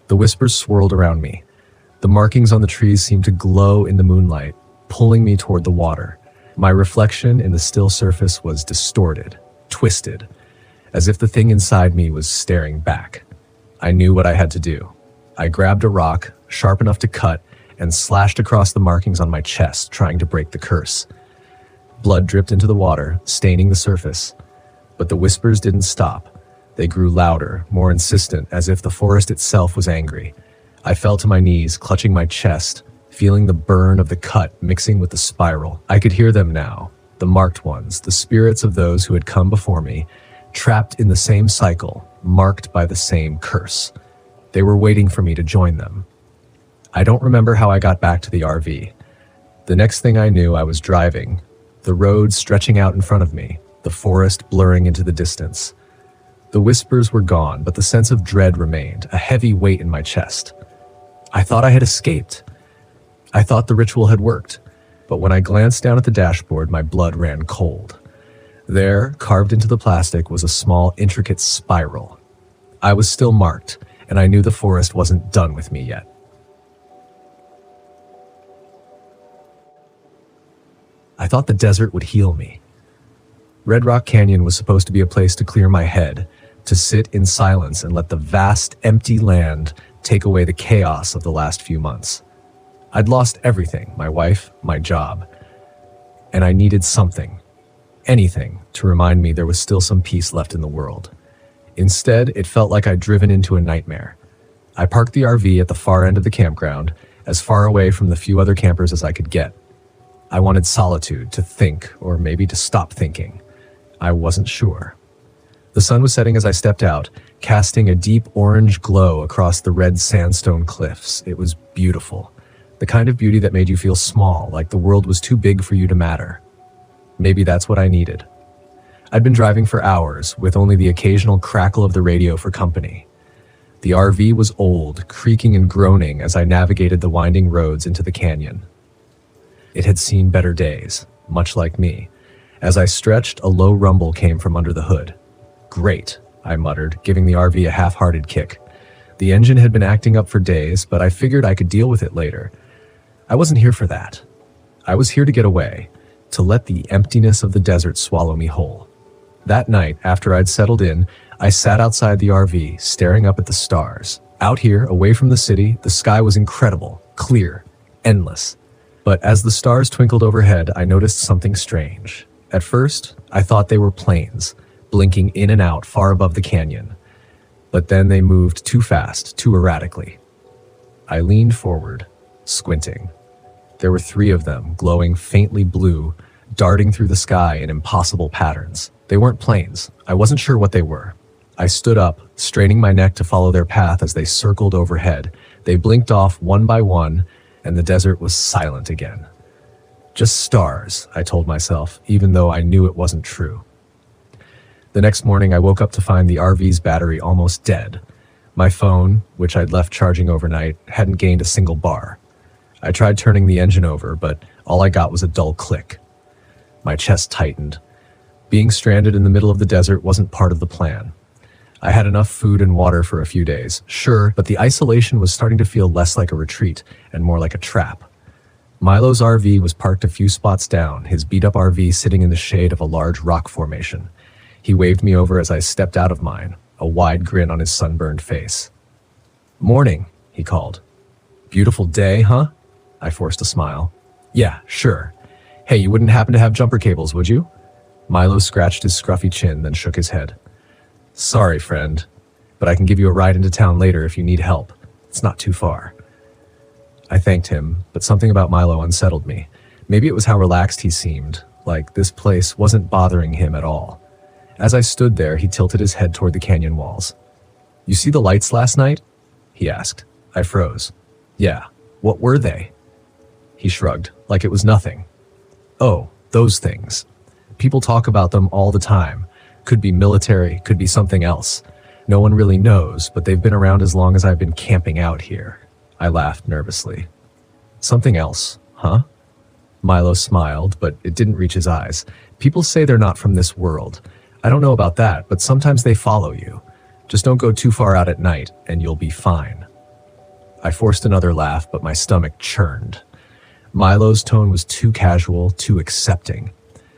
The whispers swirled around me. The markings on the trees seemed to glow in the moonlight, pulling me toward the water. My reflection in the still surface was distorted, twisted, as if the thing inside me was staring back. I knew what I had to do. I grabbed a rock, sharp enough to cut, and slashed across the markings on my chest, trying to break the curse. Blood dripped into the water, staining the surface. But the whispers didn't stop. They grew louder, more insistent, as if the forest itself was angry. I fell to my knees, clutching my chest, feeling the burn of the cut mixing with the spiral. I could hear them now, the marked ones, the spirits of those who had come before me, trapped in the same cycle, marked by the same curse. They were waiting for me to join them. I don't remember how I got back to the RV. The next thing I knew, I was driving, the road stretching out in front of me, the forest blurring into the distance. The whispers were gone, but the sense of dread remained, a heavy weight in my chest. I thought I had escaped. I thought the ritual had worked. But when I glanced down at the dashboard, my blood ran cold. There, carved into the plastic, was a small, intricate spiral. I was still marked, and I knew the forest wasn't done with me yet. I thought the desert would heal me. Red Rock Canyon was supposed to be a place to clear my head, to sit in silence and let the vast, empty land take away the chaos of the last few months. I'd lost everything, my wife, my job, and I needed something, anything, to remind me there was still some peace left in the world. Instead, it felt like I'd driven into a nightmare. I parked the RV at the far end of the campground, as far away from the few other campers as I could get. I wanted solitude, to think, or maybe to stop thinking. I wasn't sure. The sun was setting as I stepped out, casting a deep orange glow across the red sandstone cliffs. It was beautiful. The kind of beauty that made you feel small, like the world was too big for you to matter. Maybe that's what I needed. I'd been driving for hours, with only the occasional crackle of the radio for company. The RV was old, creaking and groaning as I navigated the winding roads into the canyon. It had seen better days, much like me. As I stretched, a low rumble came from under the hood. "Great," I muttered, giving the RV a half-hearted kick. The engine had been acting up for days, but I figured I could deal with it later. I wasn't here for that. I was here to get away, to let the emptiness of the desert swallow me whole. That night, after I'd settled in, I sat outside the RV, staring up at the stars. Out here, away from the city, the sky was incredible, clear, endless. But as the stars twinkled overhead, I noticed something strange. At first, I thought they were planes, blinking in and out far above the canyon. But then they moved too fast, too erratically. I leaned forward, squinting. There were 3 of them, glowing faintly blue, darting through the sky in impossible patterns. They weren't planes. I wasn't sure what they were. I stood up, straining my neck to follow their path as they circled overhead. They blinked off one by one, and the desert was silent again. Just stars, I told myself, even though I knew it wasn't true. The next morning, I woke up to find the RV's battery almost dead. My phone, which I'd left charging overnight, hadn't gained a single bar. I tried turning the engine over, but all I got was a dull click. My chest tightened. Being stranded in the middle of the desert wasn't part of the plan. I had enough food and water for a few days, sure, but the isolation was starting to feel less like a retreat and more like a trap. Milo's RV was parked a few spots down, his beat-up RV sitting in the shade of a large rock formation. He waved me over as I stepped out of mine, a wide grin on his sunburned face. "Morning," he called. "Beautiful day, huh?" I forced a smile. "Yeah, sure. Hey, you wouldn't happen to have jumper cables, would you?" Milo scratched his scruffy chin, then shook his head. "Sorry, friend, but I can give you a ride into town later if you need help. It's not too far." I thanked him, but something about Milo unsettled me. Maybe it was how relaxed he seemed, like this place wasn't bothering him at all. As I stood there, he tilted his head toward the canyon walls. "You see the lights last night?" he asked. I froze. "Yeah. What were they?" He shrugged, like it was nothing. "Oh, those things. People talk about them all the time. Could be military, could be something else. No one really knows, but they've been around as long as I've been camping out here." I laughed nervously. "Something else, huh?" Milo smiled, but it didn't reach his eyes. "People say they're not from this world. I don't know about that, but sometimes they follow you. Just don't go too far out at night, and you'll be fine." I forced another laugh, but my stomach churned. Milo's tone was too casual, too accepting.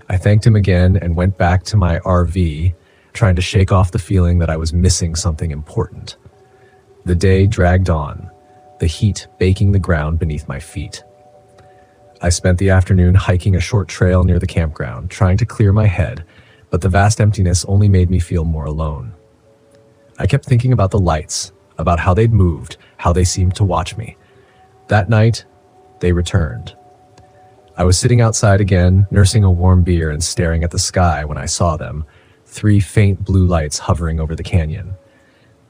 I thanked him again and went back to my RV, trying to shake off the feeling that I was missing something important. The day dragged on, the heat baking the ground beneath my feet. I spent the afternoon hiking a short trail near the campground, trying to clear my head, but the vast emptiness only made me feel more alone. I kept thinking about the lights, about how they'd moved, how they seemed to watch me. That night, they returned. I was sitting outside again, nursing a warm beer and staring at the sky when I saw them, 3 faint blue lights hovering over the canyon.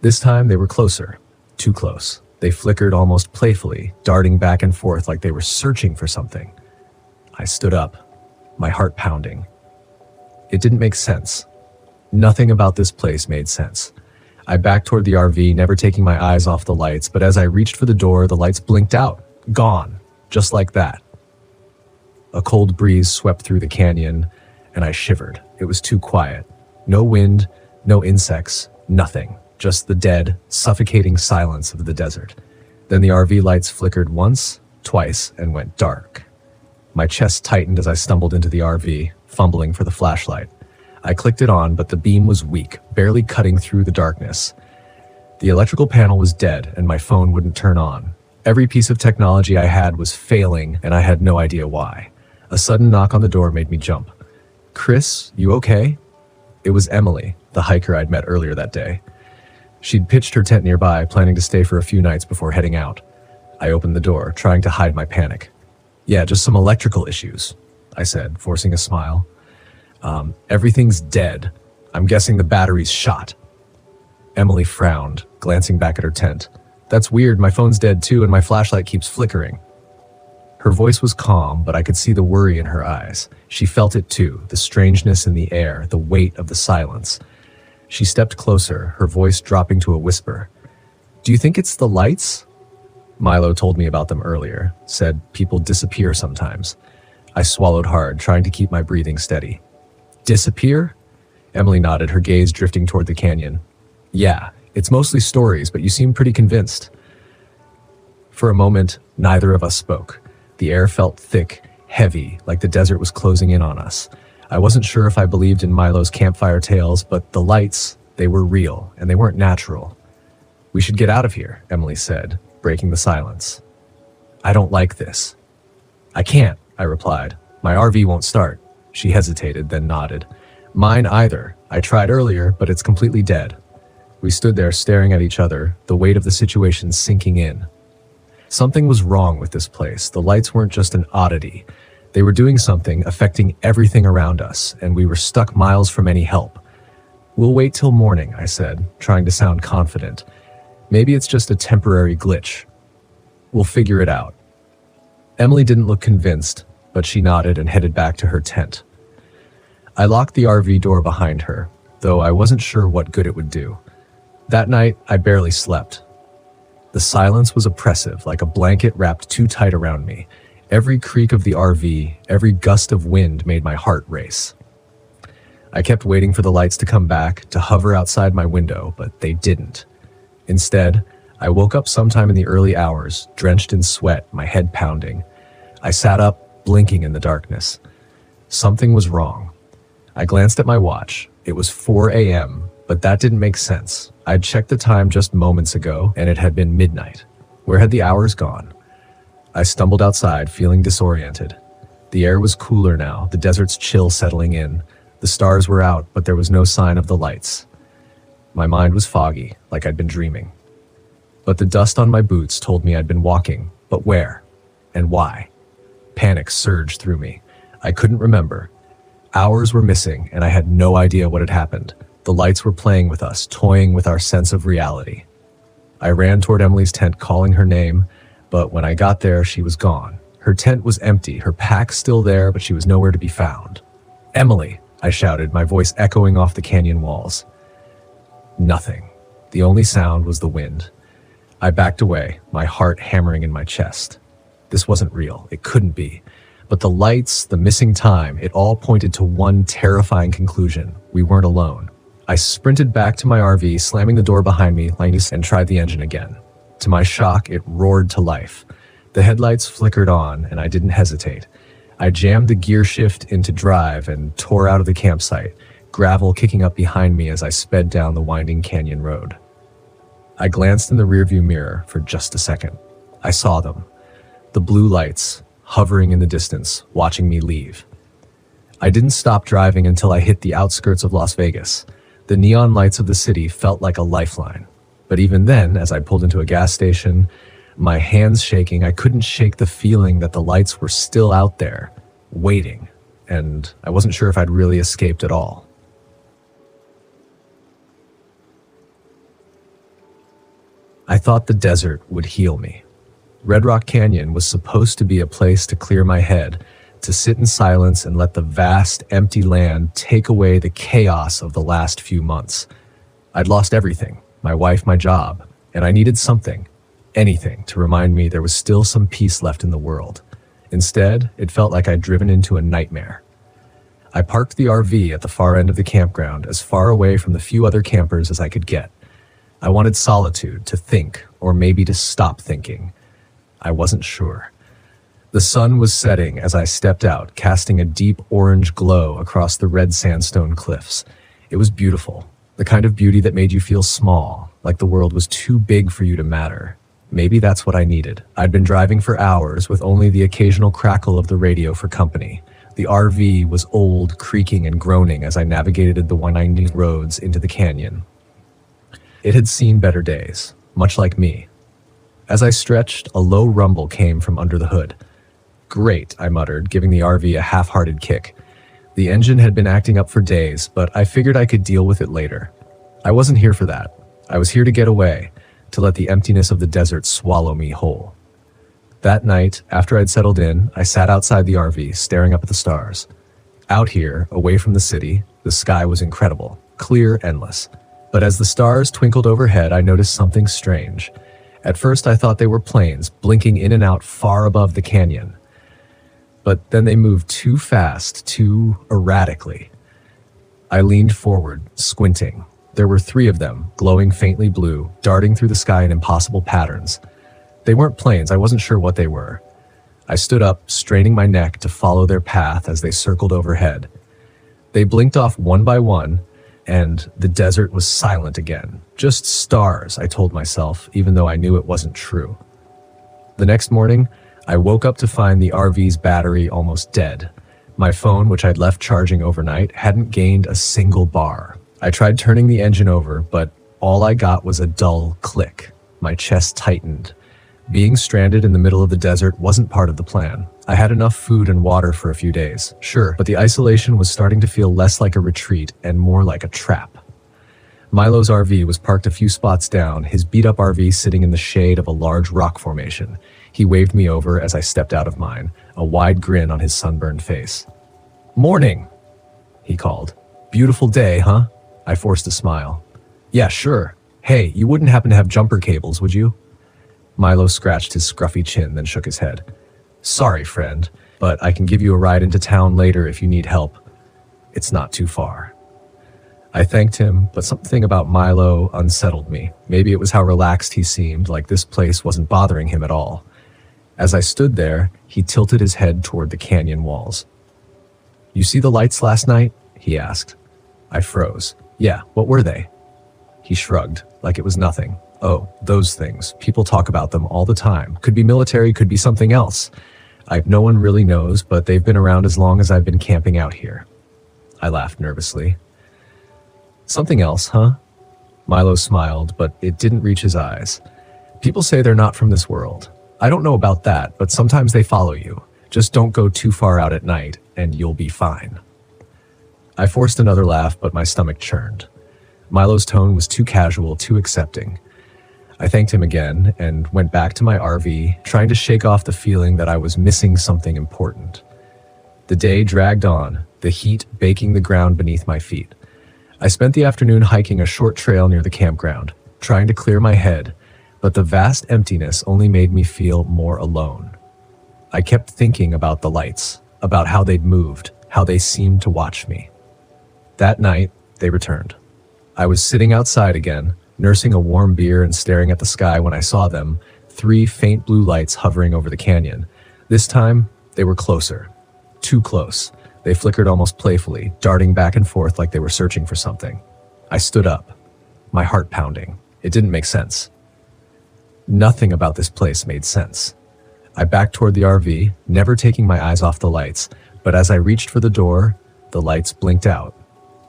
This time they were closer, too close. They flickered almost playfully, darting back and forth like they were searching for something. I stood up, my heart pounding. It didn't make sense. Nothing about this place made sense. I backed toward the RV, never taking my eyes off the lights, but as I reached for the door, the lights blinked out, gone, just like that. A cold breeze swept through the canyon, and I shivered. It was too quiet. No wind, no insects, nothing. Just the dead, suffocating silence of the desert. Then the RV lights flickered once, twice, and went dark. My chest tightened as I stumbled into the RV, fumbling for the flashlight. I clicked it on, but the beam was weak, barely cutting through the darkness. The electrical panel was dead, and my phone wouldn't turn on. Every piece of technology I had was failing, and I had no idea why. A sudden knock on the door made me jump. "Chris, you okay?" It was Emily, the hiker I'd met earlier that day. She'd pitched her tent nearby, planning to stay for a few nights before heading out. I opened the door, trying to hide my panic. "Yeah, just some electrical issues," I said, forcing a smile. Everything's dead. I'm guessing the battery's shot." Emily frowned, glancing back at her tent. "That's weird, my phone's dead too, and my flashlight keeps flickering." Her voice was calm, but I could see the worry in her eyes. She felt it too, the strangeness in the air, the weight of the silence. She stepped closer, her voice dropping to a whisper. "Do you think it's the lights?" Milo told me about them earlier, said people disappear sometimes. I swallowed hard, trying to keep my breathing steady. "Disappear?" Emily nodded, her gaze drifting toward the canyon. "Yeah, it's mostly stories, but you seem pretty convinced." For a moment, neither of us spoke. The air felt thick, heavy, like the desert was closing in on us. I wasn't sure if I believed in Milo's campfire tales, but the lights, they were real, and they weren't natural. "We should get out of here," Emily said, breaking the silence. "I don't like this." "I can't," I replied. "My RV won't start." She hesitated, then nodded. "Mine either. I tried earlier, but it's completely dead." We stood there staring at each other, the weight of the situation sinking in. Something was wrong with this place. The lights weren't just an oddity. They were doing something, affecting everything around us, and we were stuck miles from any help. "We'll wait till morning," I said, trying to sound confident. "Maybe it's just a temporary glitch. We'll figure it out." Emily didn't look convinced, but she nodded and headed back to her tent. I locked the RV door behind her, though I wasn't sure what good it would do. That night, I barely slept. The silence was oppressive, like a blanket wrapped too tight around me. Every creak of the RV, every gust of wind made my heart race. I kept waiting for the lights to come back, to hover outside my window, but they didn't. Instead, I woke up sometime in the early hours, drenched in sweat, my head pounding. I sat up, blinking in the darkness. Something was wrong. I glanced at my watch. It was 4 a.m., but that didn't make sense. I'd checked the time just moments ago, and it had been midnight. Where had the hours gone? I stumbled outside, feeling disoriented. The air was cooler now, the desert's chill settling in. The stars were out, but there was no sign of the lights. My mind was foggy, like I'd been dreaming. But the dust on my boots told me I'd been walking, but where? And why? Panic surged through me. I couldn't remember. Hours were missing, and I had no idea what had happened. The lights were playing with us, toying with our sense of reality. I ran toward Emily's tent, calling her name, but when I got there, she was gone. Her tent was empty, her pack still there, but she was nowhere to be found. "Emily!" I shouted, my voice echoing off the canyon walls. Nothing. The only sound was the wind. I backed away, my heart hammering in my chest. This wasn't real. It couldn't be. But the lights, the missing time, it all pointed to one terrifying conclusion. We weren't alone. I sprinted back to my RV, slamming the door behind me, and tried the engine again. To my shock, it roared to life. The headlights flickered on, and I didn't hesitate. I jammed the gear shift into drive and tore out of the campsite, gravel kicking up behind me as I sped down the winding canyon road. I glanced in the rearview mirror for just a second. I saw them. The blue lights, hovering in the distance, watching me leave. I didn't stop driving until I hit the outskirts of Las Vegas. The neon lights of the city felt like a lifeline. But even then, as I pulled into a gas station, my hands shaking, I couldn't shake the feeling that the lights were still out there, waiting, and I wasn't sure if I'd really escaped at all. I thought the desert would heal me. Red Rock Canyon was supposed to be a place to clear my head, to sit in silence and let the vast, empty land take away the chaos of the last few months. I'd lost everything, my wife, my job, and I needed something, anything, to remind me there was still some peace left in the world. Instead, it felt like I'd driven into a nightmare. I parked the RV at the far end of the campground, as far away from the few other campers as I could get. I wanted solitude, to think, or maybe to stop thinking. I wasn't sure. The sun was setting as I stepped out, casting a deep orange glow across the red sandstone cliffs. It was beautiful, the kind of beauty that made you feel small, like the world was too big for you to matter. Maybe that's what I needed. I'd been driving for hours with only the occasional crackle of the radio for company. The RV was old, creaking and groaning as I navigated the winding roads into the canyon. It had seen better days, much like me. As I stretched, a low rumble came from under the hood. "Great," I muttered, giving the RV a half-hearted kick. The engine had been acting up for days, but I figured I could deal with it later. I wasn't here for that. I was here to get away, to let the emptiness of the desert swallow me whole. That night, after I'd settled in, I sat outside the RV, staring up at the stars. Out here, away from the city, the sky was incredible, clear, endless. But as the stars twinkled overhead, I noticed something strange. At first, I thought they were planes, blinking in and out far above the canyon. But then they moved too fast, too erratically. I leaned forward, squinting. There were 3 of them, glowing faintly blue, darting through the sky in impossible patterns. They weren't planes, I wasn't sure what they were. I stood up, straining my neck to follow their path as they circled overhead. They blinked off one by one, and the desert was silent again. Just stars, I told myself, even though I knew it wasn't true. The next morning, I woke up to find the RV's battery almost dead. My phone, which I'd left charging overnight, hadn't gained a single bar. I tried turning the engine over, but all I got was a dull click. My chest tightened. Being stranded in the middle of the desert wasn't part of the plan. I had enough food and water for a few days, sure, but the isolation was starting to feel less like a retreat and more like a trap. Milo's RV was parked a few spots down, his beat-up RV sitting in the shade of a large rock formation. He waved me over as I stepped out of mine, a wide grin on his sunburned face. "Morning," he called. "Beautiful day, huh?" I forced a smile. "Yeah, sure. Hey, you wouldn't happen to have jumper cables, would you?" Milo scratched his scruffy chin, then shook his head. "Sorry, friend, but I can give you a ride into town later if you need help. It's not too far." I thanked him, but something about Milo unsettled me. Maybe it was how relaxed he seemed, like this place wasn't bothering him at all. As I stood there, he tilted his head toward the canyon walls. "You see the lights last night?" he asked. I froze. "Yeah, what were they?" He shrugged, like it was nothing. "Oh, those things. People talk about them all the time. Could be military, could be something else. No one really knows, but they've been around as long as I've been camping out here." I laughed nervously. "Something else, huh?" Milo smiled, but it didn't reach his eyes. "People say they're not from this world. I don't know about that, but sometimes they follow you. Just don't go too far out at night, and you'll be fine." I forced another laugh, but my stomach churned. Milo's tone was too casual, too accepting. I thanked him again and went back to my RV, trying to shake off the feeling that I was missing something important. The day dragged on, the heat baking the ground beneath my feet. I spent the afternoon hiking a short trail near the campground, trying to clear my head, but the vast emptiness only made me feel more alone. I kept thinking about the lights, about how they'd moved, how they seemed to watch me. That night, they returned. I was sitting outside again, nursing a warm beer and staring at the sky when I saw them, 3 faint blue lights hovering over the canyon. This time, they were closer. Too close. They flickered almost playfully, darting back and forth like they were searching for something. I stood up, my heart pounding. It didn't make sense. Nothing about this place made sense. I backed toward the RV, never taking my eyes off the lights, but as I reached for the door, the lights blinked out.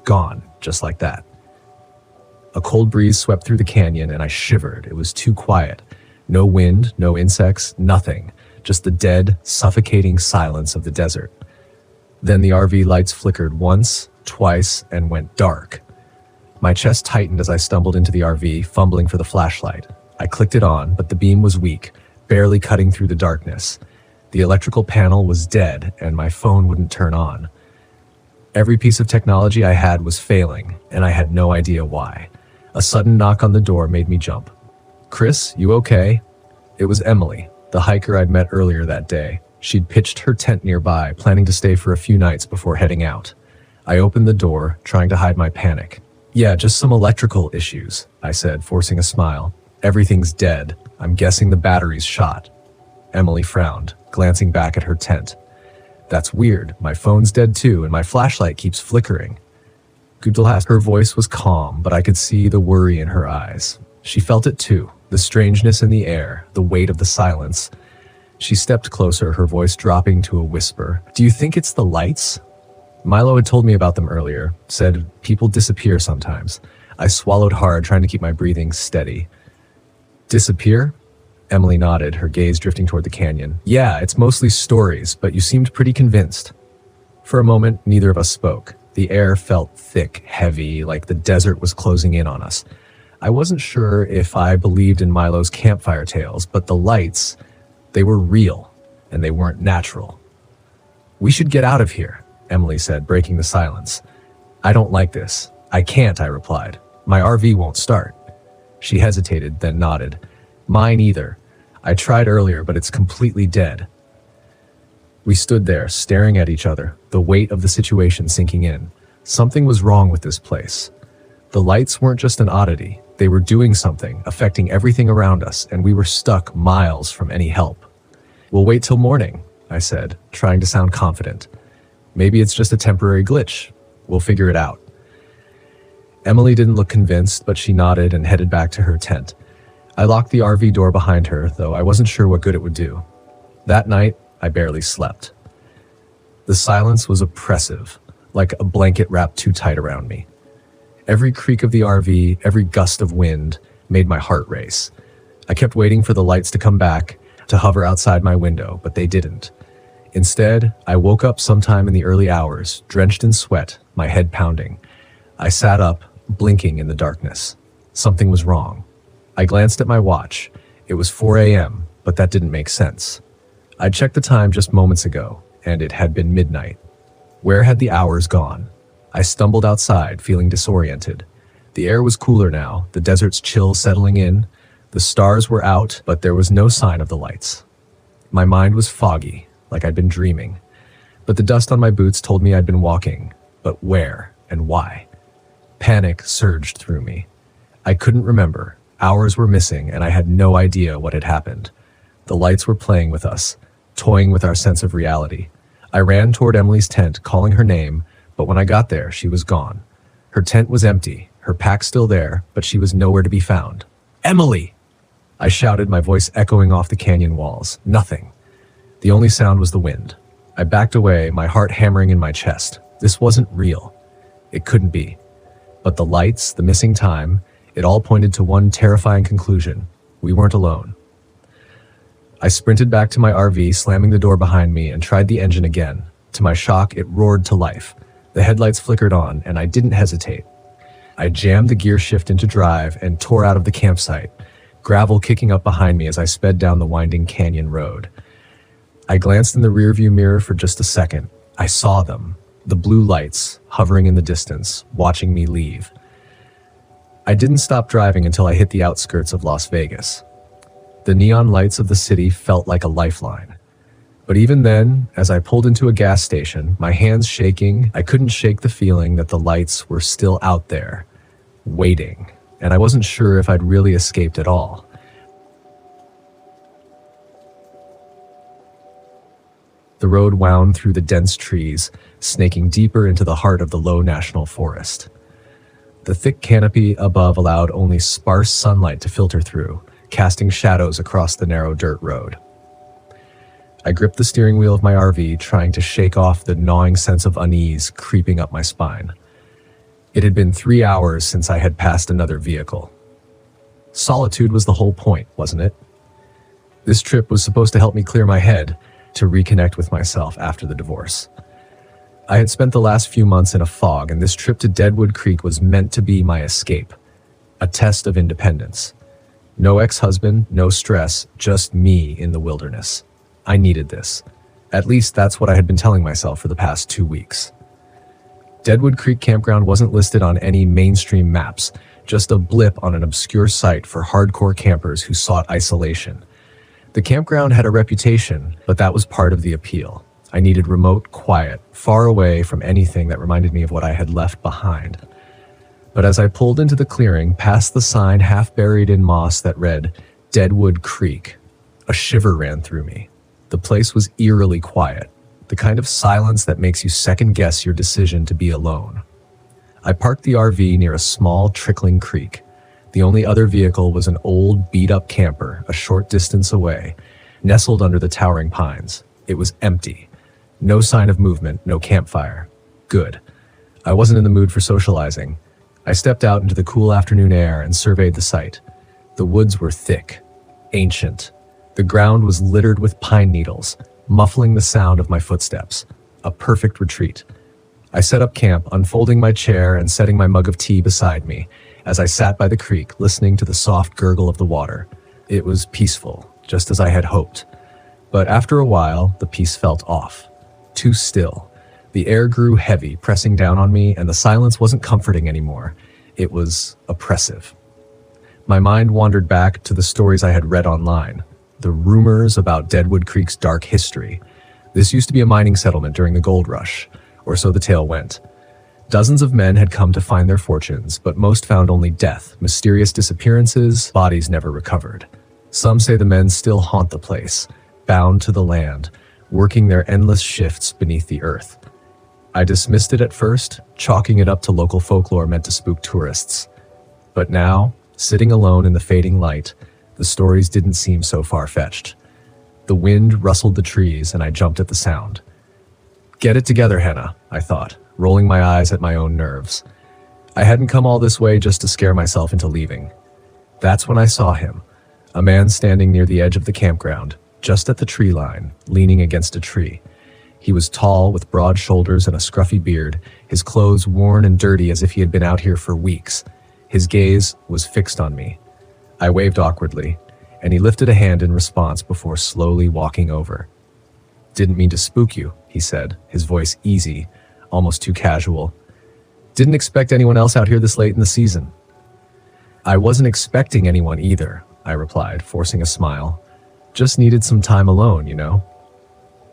Gone, just like that. A cold breeze swept through the canyon and I shivered. It was too quiet. No wind, no insects, nothing. Just the dead, suffocating silence of the desert. Then the RV lights flickered once, twice, and went dark. My chest tightened as I stumbled into the RV, fumbling for the flashlight. I clicked it on, but the beam was weak, barely cutting through the darkness. The electrical panel was dead, and my phone wouldn't turn on. Every piece of technology I had was failing, and I had no idea why. A sudden knock on the door made me jump. "Chris, you okay?" It was Emily, the hiker I'd met earlier that day. She'd pitched her tent nearby, planning to stay for a few nights before heading out. I opened the door, trying to hide my panic. "Yeah, just some electrical issues," I said, forcing a smile. "Everything's dead. I'm guessing the battery's shot." Emily frowned, glancing back at her tent. "That's weird. My phone's dead too, and my flashlight keeps flickering." Her voice was calm, but I could see the worry in her eyes. She felt it too, the strangeness in the air, the weight of the silence. She stepped closer, her voice dropping to a whisper. "Do you think it's the lights?" Milo had told me about them earlier, said people disappear sometimes. I swallowed hard, trying to keep my breathing steady. "Disappear?" Emily nodded, her gaze drifting toward the canyon. "Yeah, it's mostly stories, but you seemed pretty convinced." For a moment, neither of us spoke. The air felt thick, heavy, like the desert was closing in on us. I wasn't sure if I believed in Milo's campfire tales, but the lights, they were real, and they weren't natural. "We should get out of here," Emily said, breaking the silence. "I don't like this." "I can't," I replied. "My RV won't start." She hesitated, then nodded. "Mine either. I tried earlier, but it's completely dead." We stood there, staring at each other, the weight of the situation sinking in. Something was wrong with this place. The lights weren't just an oddity. They were doing something, affecting everything around us, and we were stuck miles from any help. "We'll wait till morning," I said, trying to sound confident. "Maybe it's just a temporary glitch. We'll figure it out." Emily didn't look convinced, but she nodded and headed back to her tent. I locked the RV door behind her, though I wasn't sure what good it would do. That night, I barely slept. The silence was oppressive, like a blanket wrapped too tight around me. Every creak of the RV, every gust of wind, made my heart race. I kept waiting for the lights to come back, to hover outside my window, but they didn't. Instead, I woke up sometime in the early hours, drenched in sweat, my head pounding. I sat up, blinking in the darkness. Something was wrong. I glanced at my watch. It was 4 a.m., but that didn't make sense. I'd checked the time just moments ago, and it had been midnight. Where had the hours gone? I stumbled outside, feeling disoriented. The air was cooler now, the desert's chill settling in. The stars were out, but there was no sign of the lights. My mind was foggy, like I'd been dreaming. But the dust on my boots told me I'd been walking. But where and why? Panic surged through me. I couldn't remember. Hours were missing, and I had no idea what had happened. The lights were playing with us, toying with our sense of reality. I ran toward Emily's tent, calling her name, but when I got there, she was gone. Her tent was empty, her pack still there, but she was nowhere to be found. "Emily!" I shouted, my voice echoing off the canyon walls. Nothing. The only sound was the wind. I backed away, my heart hammering in my chest. This wasn't real. It couldn't be. But the lights, the missing time, it all pointed to one terrifying conclusion. We weren't alone. I sprinted back to my RV, slamming the door behind me, and tried the engine again. To my shock, it roared to life. The headlights flickered on, and I didn't hesitate. I jammed the gear shift into drive and tore out of the campsite, gravel kicking up behind me as I sped down the winding canyon road. I glanced in the rearview mirror for just a second. I saw them, the blue lights, hovering in the distance, watching me leave. I didn't stop driving until I hit the outskirts of Las Vegas. The neon lights of the city felt like a lifeline. But even then, as I pulled into a gas station, my hands shaking, I couldn't shake the feeling that the lights were still out there, waiting, and I wasn't sure if I'd really escaped at all. The road wound through the dense trees, snaking deeper into the heart of the low national forest. The thick canopy above allowed only sparse sunlight to filter through, casting shadows across the narrow dirt road. I gripped the steering wheel of my RV, trying to shake off the gnawing sense of unease creeping up my spine. It had been 3 hours since I had passed another vehicle. Solitude was the whole point, wasn't it? This trip was supposed to help me clear my head, to reconnect with myself after the divorce. I had spent the last few months in a fog, and this trip to Deadwood Creek was meant to be my escape, a test of independence. No ex-husband, no stress, just me in the wilderness. I needed this. At least that's what I had been telling myself for the past 2 weeks. Deadwood Creek Campground wasn't listed on any mainstream maps, just a blip on an obscure site for hardcore campers who sought isolation. The campground had a reputation, but that was part of the appeal. I needed remote quiet, far away from anything that reminded me of what I had left behind. But as I pulled into the clearing, past the sign half buried in moss that read, Deadwood Creek, a shiver ran through me. The place was eerily quiet, the kind of silence that makes you second-guess your decision to be alone. I parked the RV near a small, trickling creek. The only other vehicle was an old, beat-up camper a short distance away, nestled under the towering pines. It was empty. No sign of movement, no campfire. Good. I wasn't in the mood for socializing. I stepped out into the cool afternoon air and surveyed the site. The woods were thick, ancient. The ground was littered with pine needles, muffling the sound of my footsteps. A perfect retreat. I set up camp, unfolding my chair and setting my mug of tea beside me as I sat by the creek, listening to the soft gurgle of the water. It was peaceful, just as I had hoped. But after a while, the peace felt off. Too still. The air grew heavy, pressing down on me, and the silence wasn't comforting anymore. It was oppressive. My mind wandered back to the stories I had read online, the rumors about Deadwood Creek's dark history. This used to be a mining settlement during the gold rush, or so the tale went. Dozens of men had come to find their fortunes, but most found only death, mysterious disappearances, bodies never recovered. Some say the men still haunt the place, bound to the land, working their endless shifts beneath the earth. I dismissed it at first, chalking it up to local folklore meant to spook tourists. But now, sitting alone in the fading light, the stories didn't seem so far-fetched. The wind rustled the trees, and I jumped at the sound. Get it together, Hannah, I thought, rolling my eyes at my own nerves. I hadn't come all this way just to scare myself into leaving. That's when I saw him, a man standing near the edge of the campground, just at the tree line, leaning against a tree. He was tall, with broad shoulders and a scruffy beard, his clothes worn and dirty as if he had been out here for weeks. His gaze was fixed on me. I waved awkwardly, and he lifted a hand in response before slowly walking over. Didn't mean to spook you, he said, his voice easy, almost too casual. Didn't expect anyone else out here this late in the season. I wasn't expecting anyone either, I replied, forcing a smile. Just needed some time alone, you know?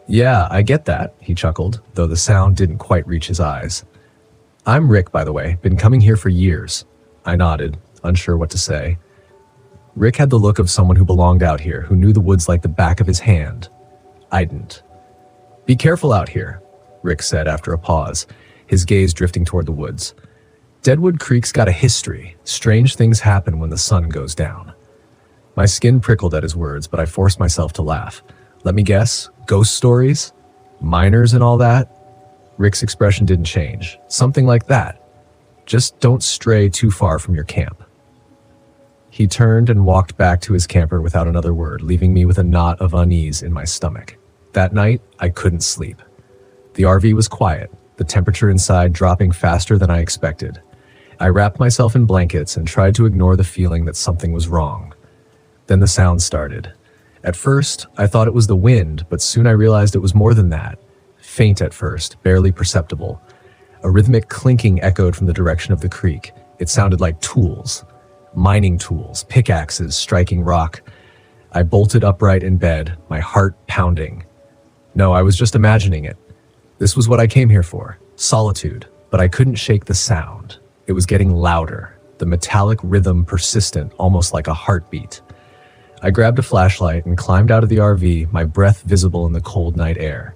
Yeah, I get that, he chuckled, though the sound didn't quite reach his eyes. I'm Rick, by the way, been coming here for years. I nodded, unsure what to say. Rick had the look of someone who belonged out here, who knew the woods like the back of his hand. I didn't. Be careful out here, Rick said after a pause, his gaze drifting toward the woods. Deadwood Creek's got a history. Strange things happen when the sun goes down. My skin prickled at his words, but I forced myself to laugh. Let me guess, ghost stories? Miners and all that? Rick's expression didn't change. Something like that. Just don't stray too far from your camp. He turned and walked back to his camper without another word, leaving me with a knot of unease in my stomach. That night, I couldn't sleep. The RV was quiet, the temperature inside dropping faster than I expected. I wrapped myself in blankets and tried to ignore the feeling that something was wrong. Then the sound started. At first, I thought it was the wind, but soon I realized it was more than that. Faint at first, barely perceptible. A rhythmic clinking echoed from the direction of the creek. It sounded like tools. Mining tools, pickaxes striking rock. I bolted upright in bed, my heart pounding. No, I was just imagining it. This was what I came here for, solitude, but I couldn't shake the sound. It was getting louder, the metallic rhythm persistent, almost like a heartbeat. I grabbed a flashlight and climbed out of the RV, my breath visible in the cold night air.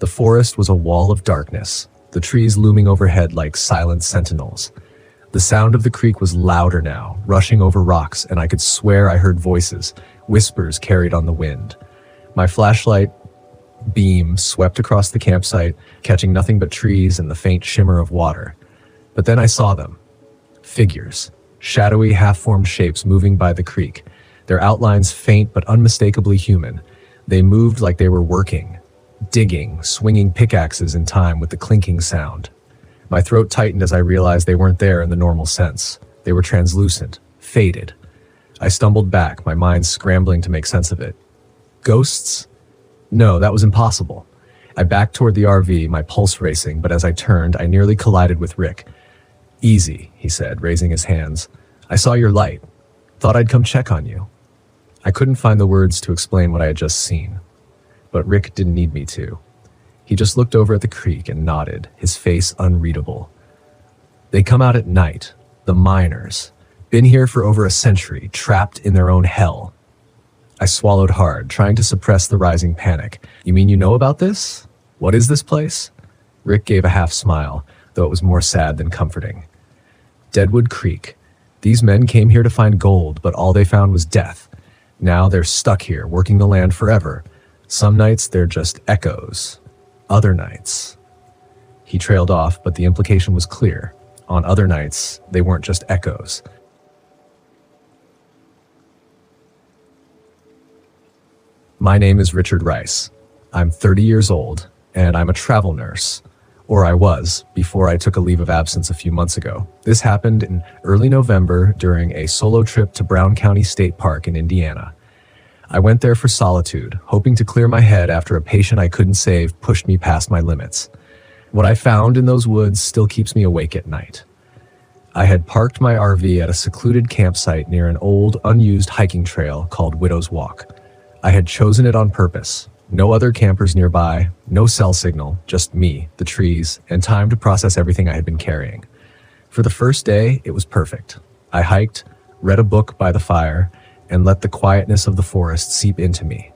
The forest was a wall of darkness, the trees looming overhead like silent sentinels. The sound of the creek was louder now, rushing over rocks, and I could swear I heard voices, whispers carried on the wind. My flashlight beam swept across the campsite, catching nothing but trees and the faint shimmer of water. But then I saw them. Figures, shadowy, half-formed shapes moving by the creek, their outlines faint but unmistakably human. They moved like they were working, digging, swinging pickaxes in time with the clinking sound. My throat tightened as I realized they weren't there in the normal sense. They were translucent, faded. I stumbled back, my mind scrambling to make sense of it. Ghosts? No, that was impossible. I backed toward the RV, my pulse racing, but as I turned, I nearly collided with Rick. Easy, he said, raising his hands. I saw your light. Thought I'd come check on you. I couldn't find the words to explain what I had just seen, but Rick didn't need me to. He just looked over at the creek and nodded, his face unreadable. They come out at night, the miners. Been here for over a century, trapped in their own hell. I swallowed hard, trying to suppress the rising panic. You mean you know about this? What is this place? Rick gave a half smile, though it was more sad than comforting. Deadwood Creek. These men came here to find gold, but all they found was death. Now they're stuck here, working the land forever. Some nights they're just echoes. Other nights. He trailed off, but the implication was clear. On other nights, they weren't just echoes. My name is Richard Rice. I'm 30 years old, and I'm a travel nurse. Or I was, before I took a leave of absence a few months ago. This happened in early November during a solo trip to Brown County State Park in Indiana. I went there for solitude, hoping to clear my head after a patient I couldn't save pushed me past my limits. What I found in those woods still keeps me awake at night. I had parked my RV at a secluded campsite near an old, unused hiking trail called Widow's Walk. I had chosen it on purpose. No other campers nearby, no cell signal, just me, the trees, and time to process everything I had been carrying. For the first day, it was perfect. I hiked, read a book by the fire, and let the quietness of the forest seep into me.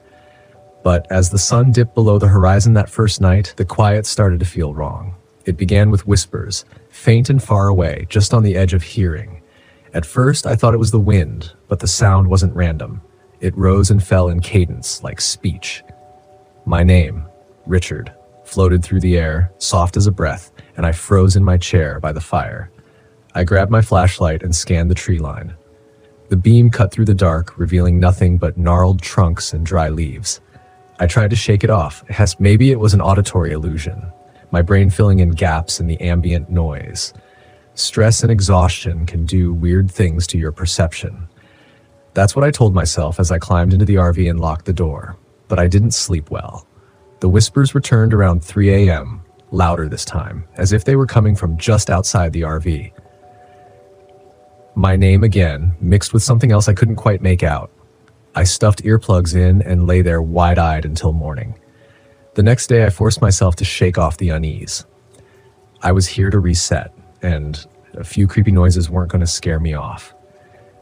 But as the sun dipped below the horizon that first night, the quiet started to feel wrong. It began with whispers, faint and far away, just on the edge of hearing. At first, I thought it was the wind, but the sound wasn't random. It rose and fell in cadence, like speech. My name, Richard, floated through the air, soft as a breath, and I froze in my chair by the fire. I grabbed my flashlight and scanned the tree line. The beam cut through the dark, revealing nothing but gnarled trunks and dry leaves. I tried to shake it off. Maybe it was an auditory illusion, my brain filling in gaps in the ambient noise. Stress and exhaustion can do weird things to your perception. That's what I told myself as I climbed into the RV and locked the door. But I didn't sleep well. The whispers returned around 3 a.m., louder this time, as if they were coming from just outside the RV. My name again, mixed with something else I couldn't quite make out. I stuffed earplugs in and lay there wide-eyed until morning. The next day I forced myself to shake off the unease. I was here to reset, and a few creepy noises weren't going to scare me off.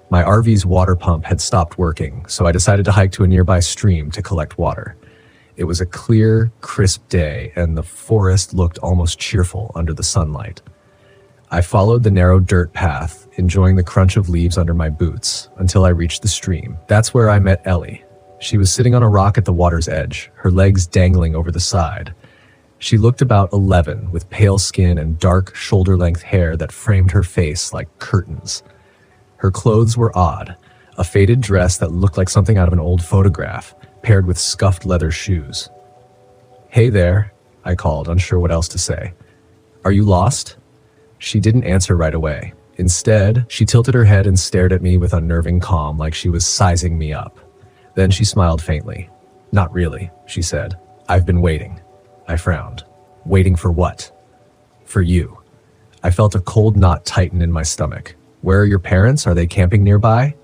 My RV's water pump had stopped working, so I decided to hike to a nearby stream to collect water. It was a clear, crisp day, and the forest looked almost cheerful under the sunlight. I followed the narrow dirt path, enjoying the crunch of leaves under my boots, until I reached the stream. That's where I met Ellie. She was sitting on a rock at the water's edge, her legs dangling over the side. She looked about 11, with pale skin and dark, shoulder-length hair that framed her face like curtains. Her clothes were odd, a faded dress that looked like something out of an old photograph, paired with scuffed leather shoes. "Hey there," I called, unsure what else to say. "Are you lost?" She didn't answer right away. Instead, she tilted her head and stared at me with unnerving calm, like she was sizing me up. Then she smiled faintly. "Not really," she said. "I've been waiting." I frowned. "Waiting for what?" "For you." I felt a cold knot tighten in my stomach. "Where are your parents? Are they camping nearby?"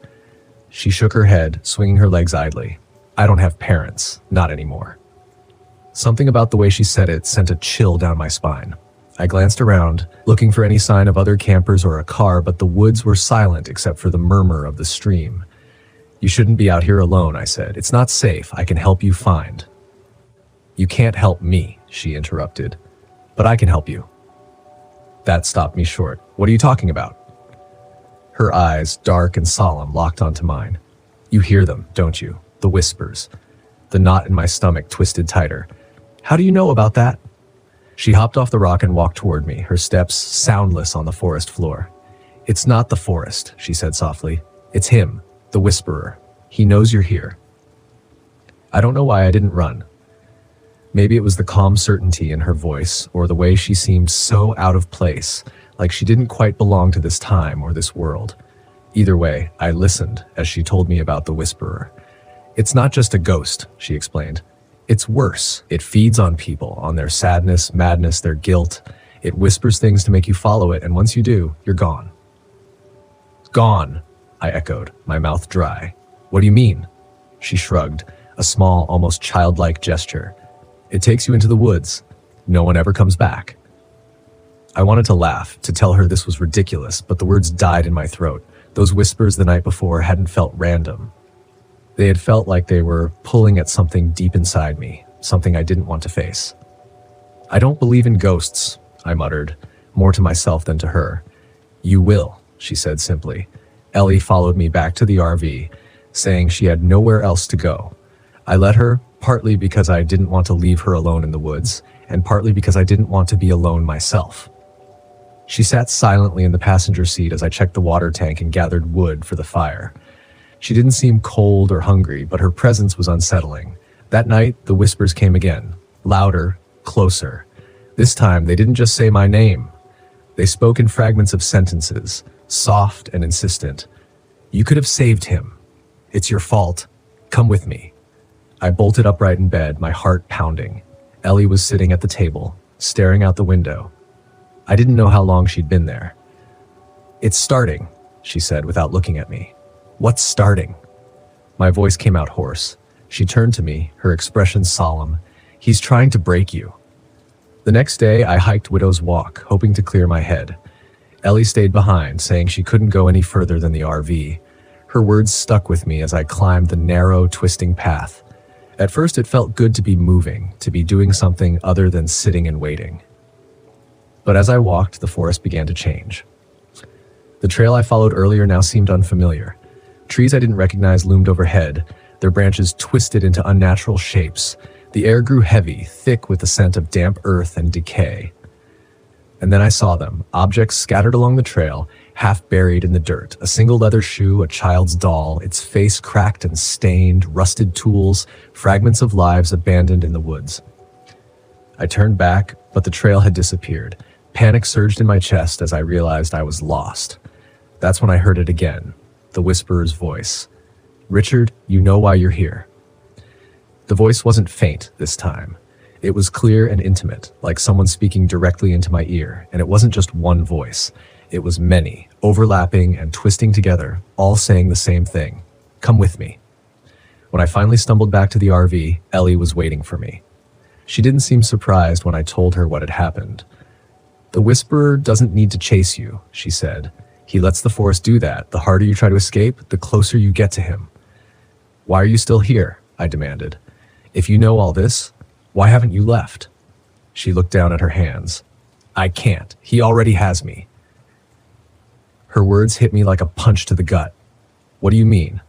She shook her head, swinging her legs idly. "I don't have parents. Not anymore." Something about the way she said it sent a chill down my spine. I glanced around, looking for any sign of other campers or a car, but the woods were silent except for the murmur of the stream. "You shouldn't be out here alone," I said. "It's not safe. I can help you find." "You can't help me," she interrupted. "But I can help you." That stopped me short. "What are you talking about?" Her eyes, dark and solemn, locked onto mine. "You hear them, don't you? The whispers." The knot in my stomach twisted tighter. "How do you know about that?" She hopped off the rock and walked toward me, her steps soundless on the forest floor. "It's not the forest," she said softly. "It's him, the whisperer. He knows you're here." I don't know why I didn't run. Maybe it was the calm certainty in her voice, or the way she seemed so out of place, like she didn't quite belong to this time or this world. Either way, I listened as she told me about the whisperer. "It's not just a ghost," she explained. "It's worse. It feeds on people, on their sadness, madness, their guilt. It whispers things to make you follow it, and once you do, you're gone." "Gone," I echoed, my mouth dry. "What do you mean?" She shrugged, a small, almost childlike gesture. It takes you into the woods. No one ever comes back. I wanted to laugh, to tell her this was ridiculous, but the words died in my throat. Those whispers the night before hadn't felt random. They had felt like they were pulling at something deep inside me, something I didn't want to face. I don't believe in ghosts, I muttered, more to myself than to her. You will, she said simply. Ellie followed me back to the RV, saying she had nowhere else to go. I let her, partly because I didn't want to leave her alone in the woods, and partly because I didn't want to be alone myself. She sat silently in the passenger seat as I checked the water tank and gathered wood for the fire. She didn't seem cold or hungry, but her presence was unsettling. That night, the whispers came again, louder, closer. This time, they didn't just say my name. They spoke in fragments of sentences, soft and insistent. You could have saved him. It's your fault. Come with me. I bolted upright in bed, my heart pounding. Ellie was sitting at the table, staring out the window. I didn't know how long she'd been there. It's starting, she said without looking at me. What's starting? My voice came out hoarse. She turned to me, her expression solemn. He's trying to break you. The next day, I hiked Widow's Walk, hoping to clear my head. Ellie stayed behind, saying she couldn't go any further than the RV. Her words stuck with me as I climbed the narrow, twisting path. At first, it felt good to be moving, to be doing something other than sitting and waiting. But as I walked, the forest began to change. The trail I followed earlier now seemed unfamiliar. Trees I didn't recognize loomed overhead, their branches twisted into unnatural shapes. The air grew heavy, thick with the scent of damp earth and decay. And then I saw them, objects scattered along the trail, half buried in the dirt. A single leather shoe, a child's doll, its face cracked and stained, rusted tools, fragments of lives abandoned in the woods. I turned back, but the trail had disappeared. Panic surged in my chest as I realized I was lost. That's when I heard it again, the whisperer's voice. Richard, you know why you're here. The voice wasn't faint this time. It was clear and intimate, like someone speaking directly into my ear, and it wasn't just one voice. It was many, overlapping and twisting together, all saying the same thing. Come with me. When I finally stumbled back to the RV, Ellie was waiting for me. She didn't seem surprised when I told her what had happened. The whisperer doesn't need to chase you, she said. He lets the forest do that. The harder you try to escape, the closer you get to him. Why are you still here? I demanded. If you know all this, why haven't you left? She looked down at her hands. I can't. He already has me. Her words hit me like a punch to the gut. What do you mean?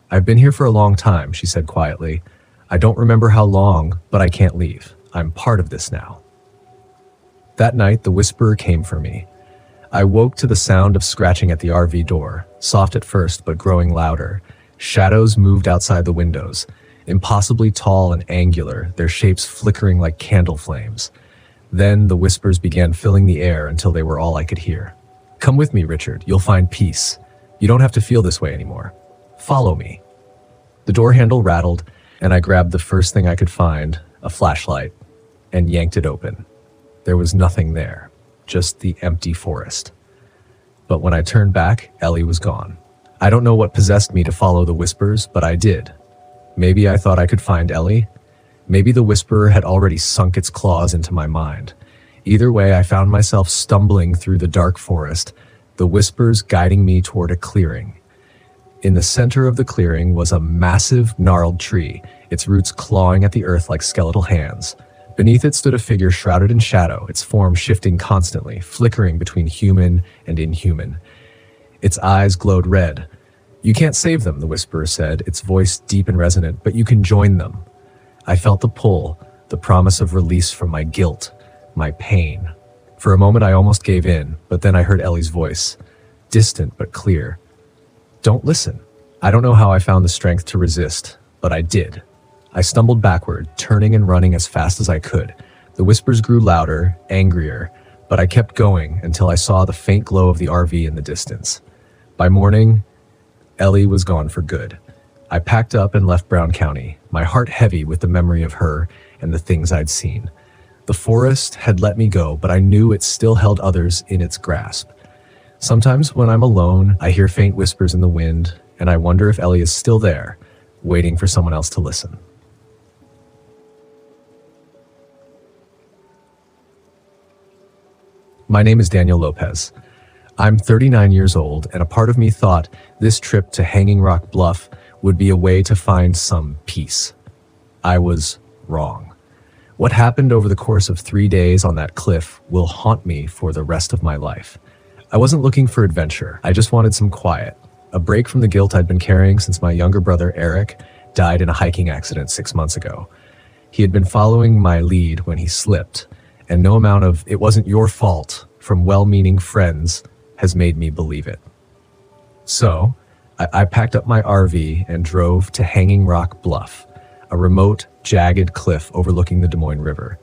I've been here for a long time, she said quietly. I don't remember how long, but I can't leave. I'm part of this now. That night, the whisperer came for me. I woke to the sound of scratching at the RV door, soft at first but growing louder. Shadows moved outside the windows, impossibly tall and angular, their shapes flickering like candle flames. Then the whispers began filling the air until they were all I could hear. Come with me, Richard. You'll find peace. You don't have to feel this way anymore. Follow me. The door handle rattled, and I grabbed the first thing I could find, a flashlight, and yanked it open. There was nothing there, just the empty forest. But when I turned back, Ellie was gone. I don't know what possessed me to follow the whispers, but I did. Maybe I thought I could find Ellie. Maybe the whisperer had already sunk its claws into my mind. Either way, I found myself stumbling through the dark forest, the whispers guiding me toward a clearing. In the center of the clearing was a massive, gnarled tree, its roots clawing at the earth like skeletal hands. Beneath it stood a figure shrouded in shadow, its form shifting constantly, flickering between human and inhuman. Its eyes glowed red. You can't save them, the whisperer said, its voice deep and resonant, but you can join them. I felt the pull, the promise of release from my guilt, my pain. For a moment I almost gave in, but then I heard Ellie's voice, distant but clear. Don't listen. I don't know how I found the strength to resist, but I did. I stumbled backward, turning and running as fast as I could. The whispers grew louder, angrier, but I kept going until I saw the faint glow of the RV in the distance. By morning, Ellie was gone for good. I packed up and left Brown County, my heart heavy with the memory of her and the things I'd seen. The forest had let me go, but I knew it still held others in its grasp. Sometimes when I'm alone, I hear faint whispers in the wind, and I wonder if Ellie is still there, waiting for someone else to listen. My name is Daniel Lopez. I'm 39 years old, and a part of me thought this trip to Hanging Rock Bluff would be a way to find some peace. I was wrong. What happened over the course of 3 days on that cliff will haunt me for the rest of my life. I wasn't looking for adventure. I just wanted some quiet, a break from the guilt I'd been carrying since my younger brother Eric died in a hiking accident 6 months ago. He had been following my lead when he slipped, and no amount of "it wasn't your fault" from well-meaning friends has made me believe it. So, I packed up my RV and drove to Hanging Rock Bluff, a remote, jagged cliff overlooking the Des Moines River.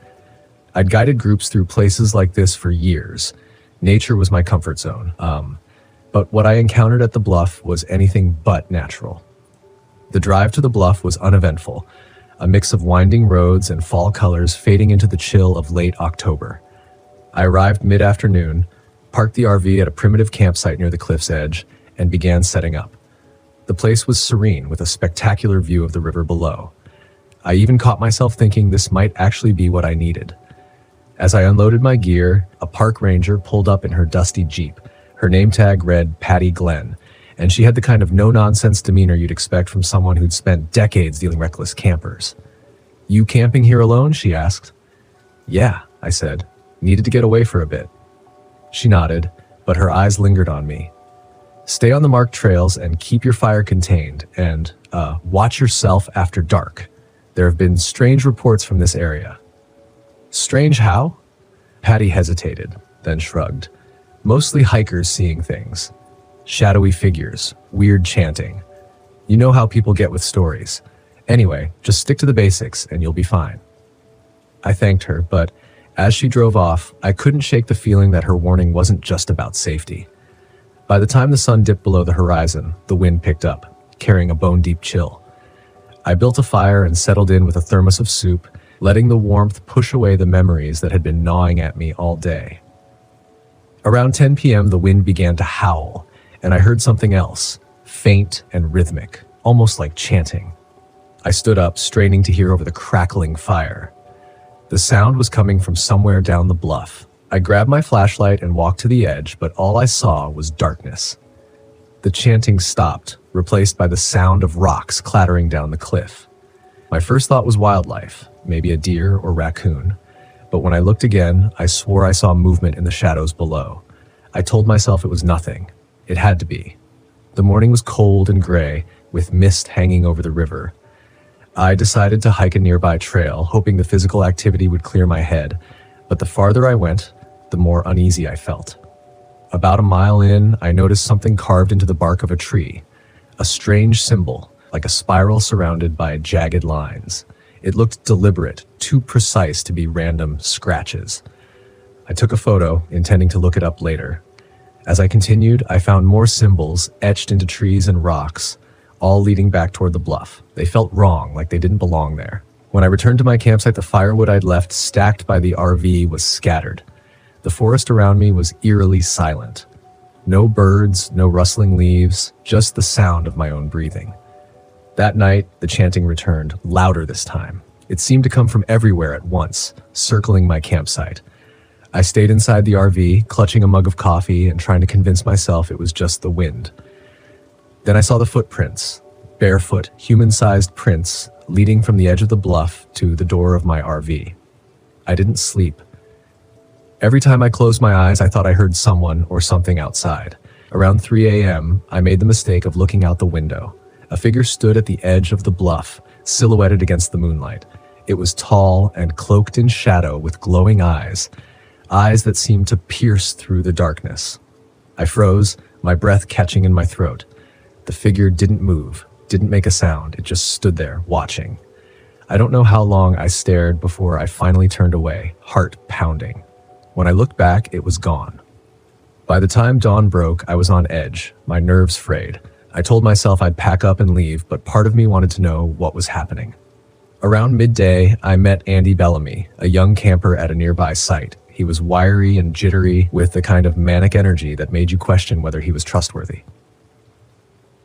I'd guided groups through places like this for years. Nature was my comfort zone. But what I encountered at the bluff was anything but natural. The drive to the bluff was uneventful, a mix of winding roads and fall colors fading into the chill of late October. I arrived mid-afternoon, parked the RV at a primitive campsite near the cliff's edge, and began setting up. The place was serene with a spectacular view of the river below. I even caught myself thinking this might actually be what I needed. As I unloaded my gear, a park ranger pulled up in her dusty Jeep. Her name tag read Patty Glenn, and she had the kind of no-nonsense demeanor you'd expect from someone who'd spent decades dealing with reckless campers. "You camping here alone?" she asked. "Yeah," I said. "Needed to get away for a bit." She nodded, but her eyes lingered on me. "Stay on the marked trails and keep your fire contained, and watch yourself after dark. There have been strange reports from this area." "Strange how?" Patty hesitated, then shrugged. "Mostly hikers seeing things. Shadowy figures, weird chanting. You know how people get with stories. Anyway, just stick to the basics and you'll be fine." I thanked her, but as she drove off, I couldn't shake the feeling that her warning wasn't just about safety. By the time the sun dipped below the horizon, the wind picked up, carrying a bone-deep chill. I built a fire and settled in with a thermos of soup, letting the warmth push away the memories that had been gnawing at me all day. Around 10 p.m., the wind began to howl, and I heard something else, faint and rhythmic, almost like chanting. I stood up, straining to hear over the crackling fire. The sound was coming from somewhere down the bluff. I grabbed my flashlight and walked to the edge, but all I saw was darkness. The chanting stopped, replaced by the sound of rocks clattering down the cliff. My first thought was wildlife, maybe a deer or raccoon. But when I looked again, I swore I saw movement in the shadows below. I told myself it was nothing. It had to be. The morning was cold and gray, with mist hanging over the river. I decided to hike a nearby trail, hoping the physical activity would clear my head. But the farther I went, the more uneasy I felt. About a mile in, I noticed something carved into the bark of a tree. A strange symbol, like a spiral surrounded by jagged lines. It looked deliberate, too precise to be random scratches. I took a photo, intending to look it up later. As I continued, I found more symbols etched into trees and rocks, all leading back toward the bluff. They felt wrong, like they didn't belong there. When I returned to my campsite, the firewood I'd left stacked by the RV was scattered. The forest around me was eerily silent. No birds, no rustling leaves, just the sound of my own breathing. That night, the chanting returned, louder this time. It seemed to come from everywhere at once, circling my campsite. I stayed inside the RV, clutching a mug of coffee and trying to convince myself it was just the wind. Then I saw the footprints, barefoot, human-sized prints, leading from the edge of the bluff to the door of my RV. I didn't sleep. Every time I closed my eyes, I thought I heard someone or something outside. Around 3 a.m., I made the mistake of looking out the window. A figure stood at the edge of the bluff, silhouetted against the moonlight. It was tall and cloaked in shadow with glowing eyes that seemed to pierce through the darkness. I froze, my breath catching in my throat. The figure didn't move, didn't make a sound. It just stood there, watching. I don't know how long I stared before I finally turned away, heart pounding. When I looked back, it was gone. By the time dawn broke, I was on edge, my nerves frayed. I told myself I'd pack up and leave, but part of me wanted to know what was happening. Around midday, I met Andy Bellamy, a young camper at a nearby site. He was wiry and jittery, with the kind of manic energy that made you question whether he was trustworthy.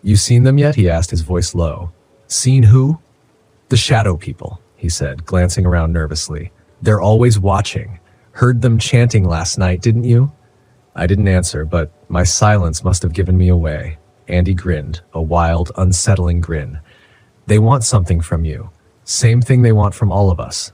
"You seen them yet?" he asked, his voice low. Seen who? The shadow people, he said, glancing around nervously. They're always watching. Heard them chanting last night, didn't you? I didn't answer, but my silence must have given me away. Andy grinned, a wild, unsettling grin. They want something from you. Same thing they want from all of us.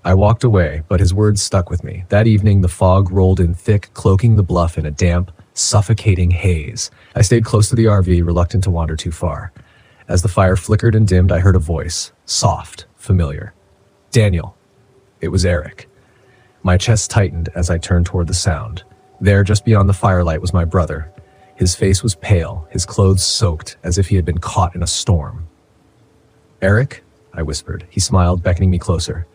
I walked away, but his words stuck with me. That evening, the fog rolled in thick, cloaking the bluff in a damp, suffocating haze. I stayed close to the RV, reluctant to wander too far. As the fire flickered and dimmed, I heard a voice, soft, familiar. Daniel. It was Eric. My chest tightened as I turned toward the sound. There, just beyond the firelight, was my brother. His face was pale, his clothes soaked, as if he had been caught in a storm. Eric? I whispered. He smiled, beckoning me closer.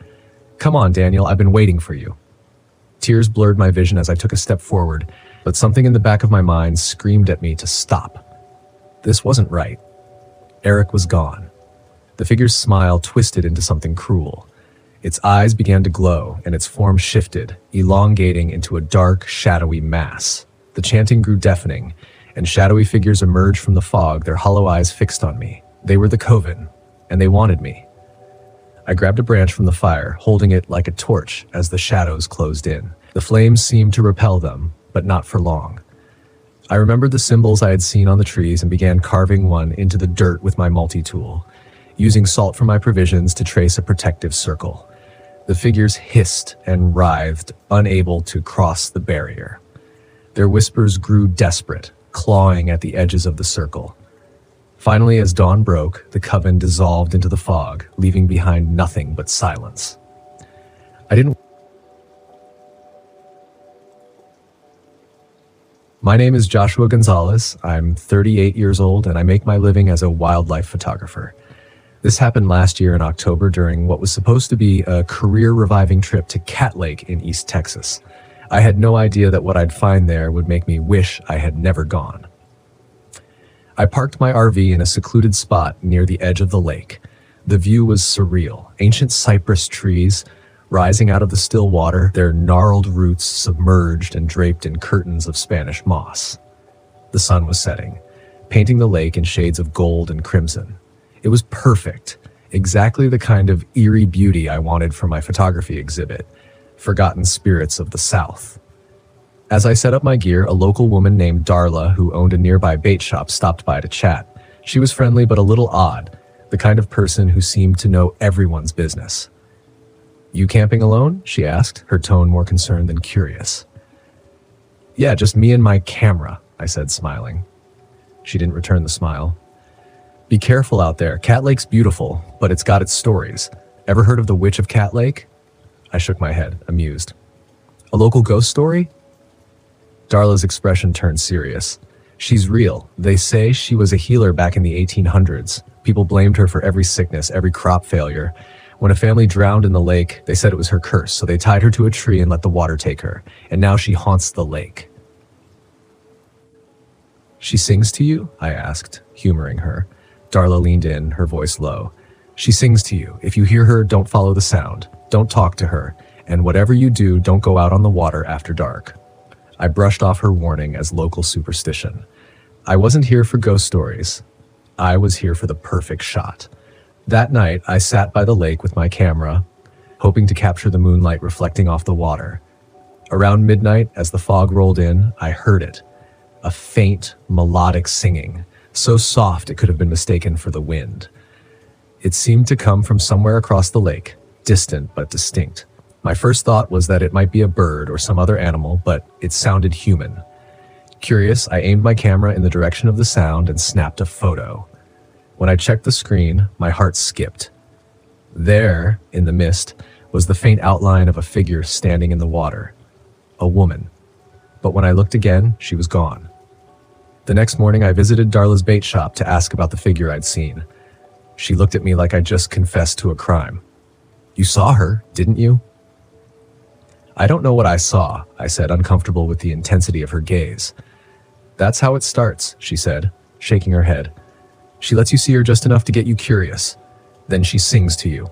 Come on, Daniel, I've been waiting for you. Tears blurred my vision as I took a step forward, but something in the back of my mind screamed at me to stop. This wasn't right. Eric was gone. The figure's smile twisted into something cruel. Its eyes began to glow, and its form shifted, elongating into a dark, shadowy mass. The chanting grew deafening, and shadowy figures emerged from the fog, their hollow eyes fixed on me. They were the Coven, and they wanted me. I grabbed a branch from the fire, holding it like a torch as the shadows closed in. The flames seemed to repel them, but not for long. I remembered the symbols I had seen on the trees and began carving one into the dirt with my multi-tool, using salt from my provisions to trace a protective circle. The figures hissed and writhed, unable to cross the barrier. Their whispers grew desperate, clawing at the edges of the circle. Finally, as dawn broke, the coven dissolved into the fog, leaving behind nothing but silence. My name is Joshua Gonzalez. I'm 38 years old, and I make my living as a wildlife photographer. This happened last year in October during what was supposed to be a career-reviving trip to Cat Lake in East Texas. I had no idea that what I'd find there would make me wish I had never gone. I parked my RV in a secluded spot near the edge of the lake. The view was surreal. Ancient cypress trees rising out of the still water, their gnarled roots submerged and draped in curtains of Spanish moss. The sun was setting, painting the lake in shades of gold and crimson. It was perfect, exactly the kind of eerie beauty I wanted for my photography exhibit, Forgotten Spirits of the South. As I set up my gear, a local woman named Darla, who owned a nearby bait shop, stopped by to chat. She was friendly but a little odd, the kind of person who seemed to know everyone's business. You camping alone? She asked, her tone more concerned than curious. Yeah, just me and my camera, I said, smiling. She didn't return the smile. Be careful out there. Cat Lake's beautiful, but it's got its stories. Ever heard of the Witch of Cat Lake? I shook my head, amused. A local ghost story? Darla's expression turned serious. She's real. They say she was a healer back in the 1800s. People blamed her for every sickness, every crop failure. When a family drowned in the lake, they said it was her curse, so they tied her to a tree and let the water take her. And now she haunts the lake. She sings to you? I asked, humoring her. Darla leaned in, her voice low. She sings to you. If you hear her, don't follow the sound. Don't talk to her. And whatever you do, don't go out on the water after dark. I brushed off her warning as local superstition. I wasn't here for ghost stories. I was here for the perfect shot. That night, I sat by the lake with my camera, hoping to capture the moonlight reflecting off the water. Around midnight, as the fog rolled in, I heard it. A faint, melodic singing, so soft it could have been mistaken for the wind. It seemed to come from somewhere across the lake, distant but distinct. My first thought was that it might be a bird or some other animal, but it sounded human. Curious, I aimed my camera in the direction of the sound and snapped a photo. When I checked the screen, my heart skipped. There, in the mist, was the faint outline of a figure standing in the water. A woman. But when I looked again, she was gone. The next morning, I visited Darla's bait shop to ask about the figure I'd seen. She looked at me like I just confessed to a crime. You saw her, didn't you? I don't know what I saw, I said, uncomfortable with the intensity of her gaze. That's how it starts, she said, shaking her head. She lets you see her just enough to get you curious. Then she sings to you.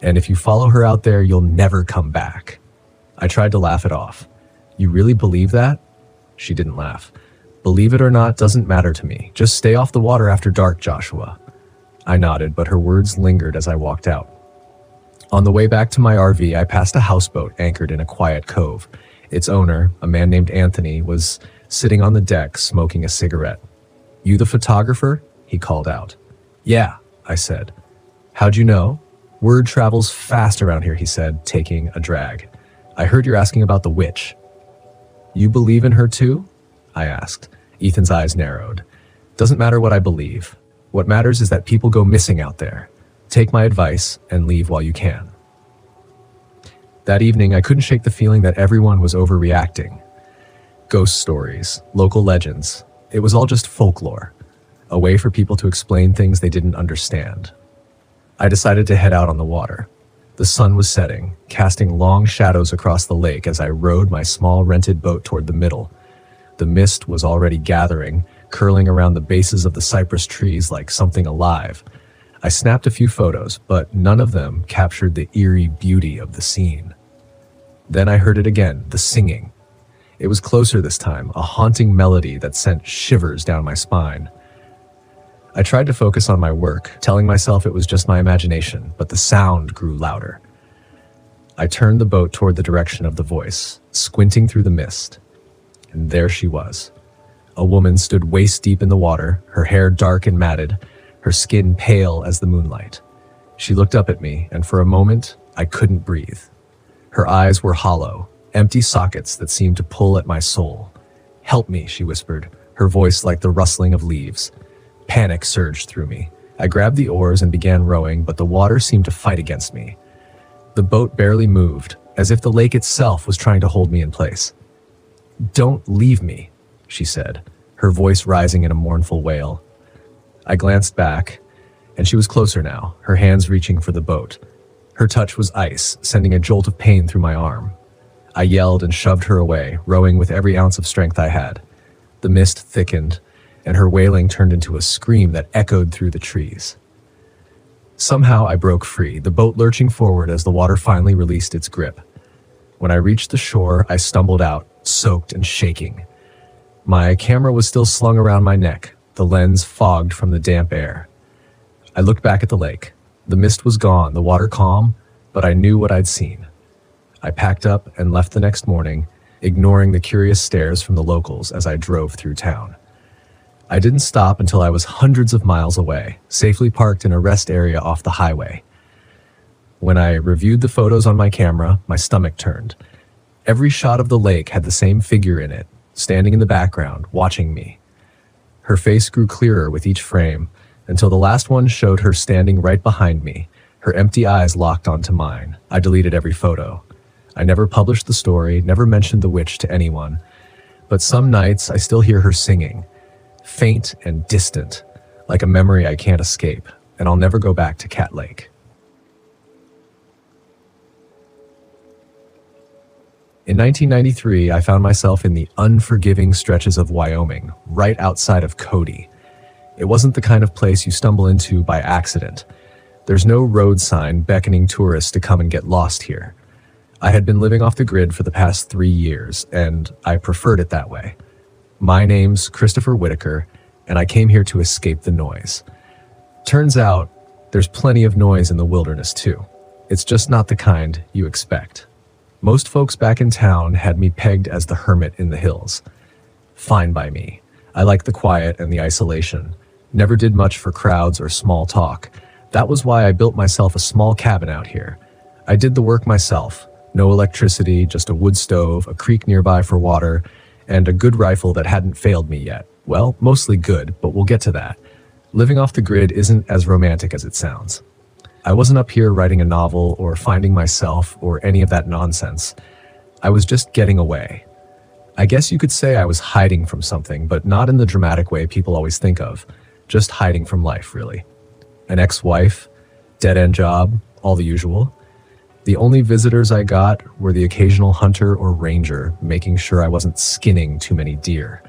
And if you follow her out there, you'll never come back. I tried to laugh it off. You really believe that? She didn't laugh. Believe it or not doesn't matter to me. Just stay off the water after dark, Joshua. I nodded, but her words lingered as I walked out. On the way back to my RV, I passed a houseboat anchored in a quiet cove. Its owner, a man named Anthony, was sitting on the deck smoking a cigarette. "You the photographer?" he called out. "Yeah," I said. "How'd you know?" "Word travels fast around here," he said, taking a drag. "I heard you're asking about the witch." "You believe in her too?" I asked. Ethan's eyes narrowed. "Doesn't matter what I believe. What matters is that people go missing out there. Take my advice and leave while you can." That evening, I couldn't shake the feeling that everyone was overreacting. Ghost stories, local legends, it was all just folklore, a way for people to explain things they didn't understand. I decided to head out on the water. The sun was setting, casting long shadows across the lake as I rowed my small rented boat toward the middle. The mist was already gathering, curling around the bases of the cypress trees like something alive. I snapped a few photos, but none of them captured the eerie beauty of the scene. Then I heard it again, the singing. It was closer this time, a haunting melody that sent shivers down my spine. I tried to focus on my work, telling myself it was just my imagination, but the sound grew louder. I turned the boat toward the direction of the voice, squinting through the mist. And there she was. A woman stood waist deep in the water, her hair dark and matted, her skin pale as the moonlight. She looked up at me, and for a moment, I couldn't breathe. Her eyes were hollow, empty sockets that seemed to pull at my soul. "Help me," she whispered, her voice like the rustling of leaves. Panic surged through me. I grabbed the oars and began rowing, but the water seemed to fight against me. The boat barely moved, as if the lake itself was trying to hold me in place. "Don't leave me," she said, her voice rising in a mournful wail. I glanced back, and she was closer now, her hands reaching for the boat. Her touch was ice, sending a jolt of pain through my arm. I yelled and shoved her away, rowing with every ounce of strength I had. The mist thickened, and her wailing turned into a scream that echoed through the trees. Somehow I broke free, the boat lurching forward as the water finally released its grip. When I reached the shore, I stumbled out, soaked and shaking. My camera was still slung around my neck, the lens fogged from the damp air. I looked back at the lake. The mist was gone, the water calm, but I knew what I'd seen. I packed up and left the next morning, ignoring the curious stares from the locals as I drove through town. I didn't stop until I was hundreds of miles away, safely parked in a rest area off the highway. When I reviewed the photos on my camera, my stomach turned. Every shot of the lake had the same figure in it, standing in the background, watching me. Her face grew clearer with each frame, until the last one showed her standing right behind me, her empty eyes locked onto mine. I deleted every photo. I never published the story, never mentioned the witch to anyone, but some nights I still hear her singing, faint and distant, like a memory I can't escape, and I'll never go back to Cat Lake. In 1993, I found myself in the unforgiving stretches of Wyoming, right outside of Cody. It wasn't the kind of place you stumble into by accident. There's no road sign beckoning tourists to come and get lost here. I had been living off the grid for the past 3 years, and I preferred it that way. My name's Christopher Whitaker, and I came here to escape the noise. Turns out, there's plenty of noise in the wilderness too. It's just not the kind you expect. Most folks back in town had me pegged as the hermit in the hills. Fine by me. I like the quiet and the isolation. Never did much for crowds or small talk. That was why I built myself a small cabin out here. I did the work myself. No electricity, just a wood stove, a creek nearby for water, and a good rifle that hadn't failed me yet. Well, mostly good, but we'll get to that. Living off the grid isn't as romantic as it sounds. I wasn't up here writing a novel or finding myself or any of that nonsense. I was just getting away. I guess you could say I was hiding from something, but not in the dramatic way people always think of. Just hiding from life, really. An ex-wife, dead-end job, all the usual. The only visitors I got were the occasional hunter or ranger, making sure I wasn't skinning too many deer.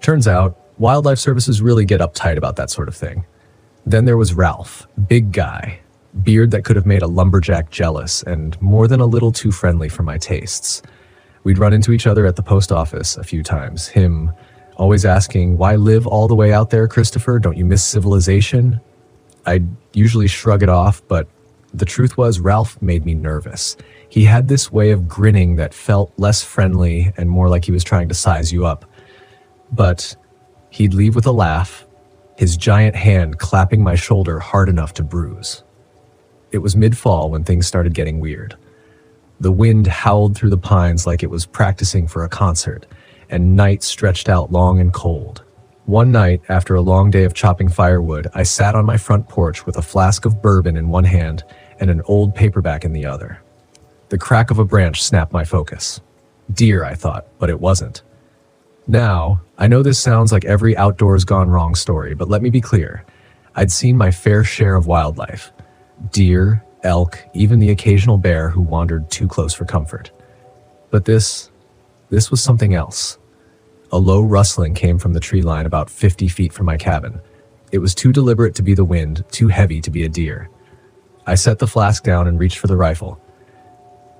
Turns out, wildlife services really get uptight about that sort of thing. Then there was Ralph, big guy, beard that could have made a lumberjack jealous, and more than a little too friendly for my tastes. We'd run into each other at the post office a few times, him always asking, "Why live all the way out there, Christopher? Don't you miss civilization?" I'd usually shrug it off, but the truth was Ralph made me nervous. He had this way of grinning that felt less friendly and more like he was trying to size you up. But he'd leave with a laugh, his giant hand clapping my shoulder hard enough to bruise. It was mid-fall when things started getting weird. The wind howled through the pines like it was practicing for a concert, and night stretched out long and cold. One night, after a long day of chopping firewood, I sat on my front porch with a flask of bourbon in one hand and an old paperback in the other. The crack of a branch snapped my focus. Deer, I thought, but it wasn't. Now, I know this sounds like every outdoors gone wrong story, but let me be clear. I'd seen my fair share of wildlife. Deer, elk, even the occasional bear who wandered too close for comfort. But this was something else. A low rustling came from the tree line about 50 feet from my cabin. It was too deliberate to be the wind, too heavy to be a deer. I set the flask down and reached for the rifle.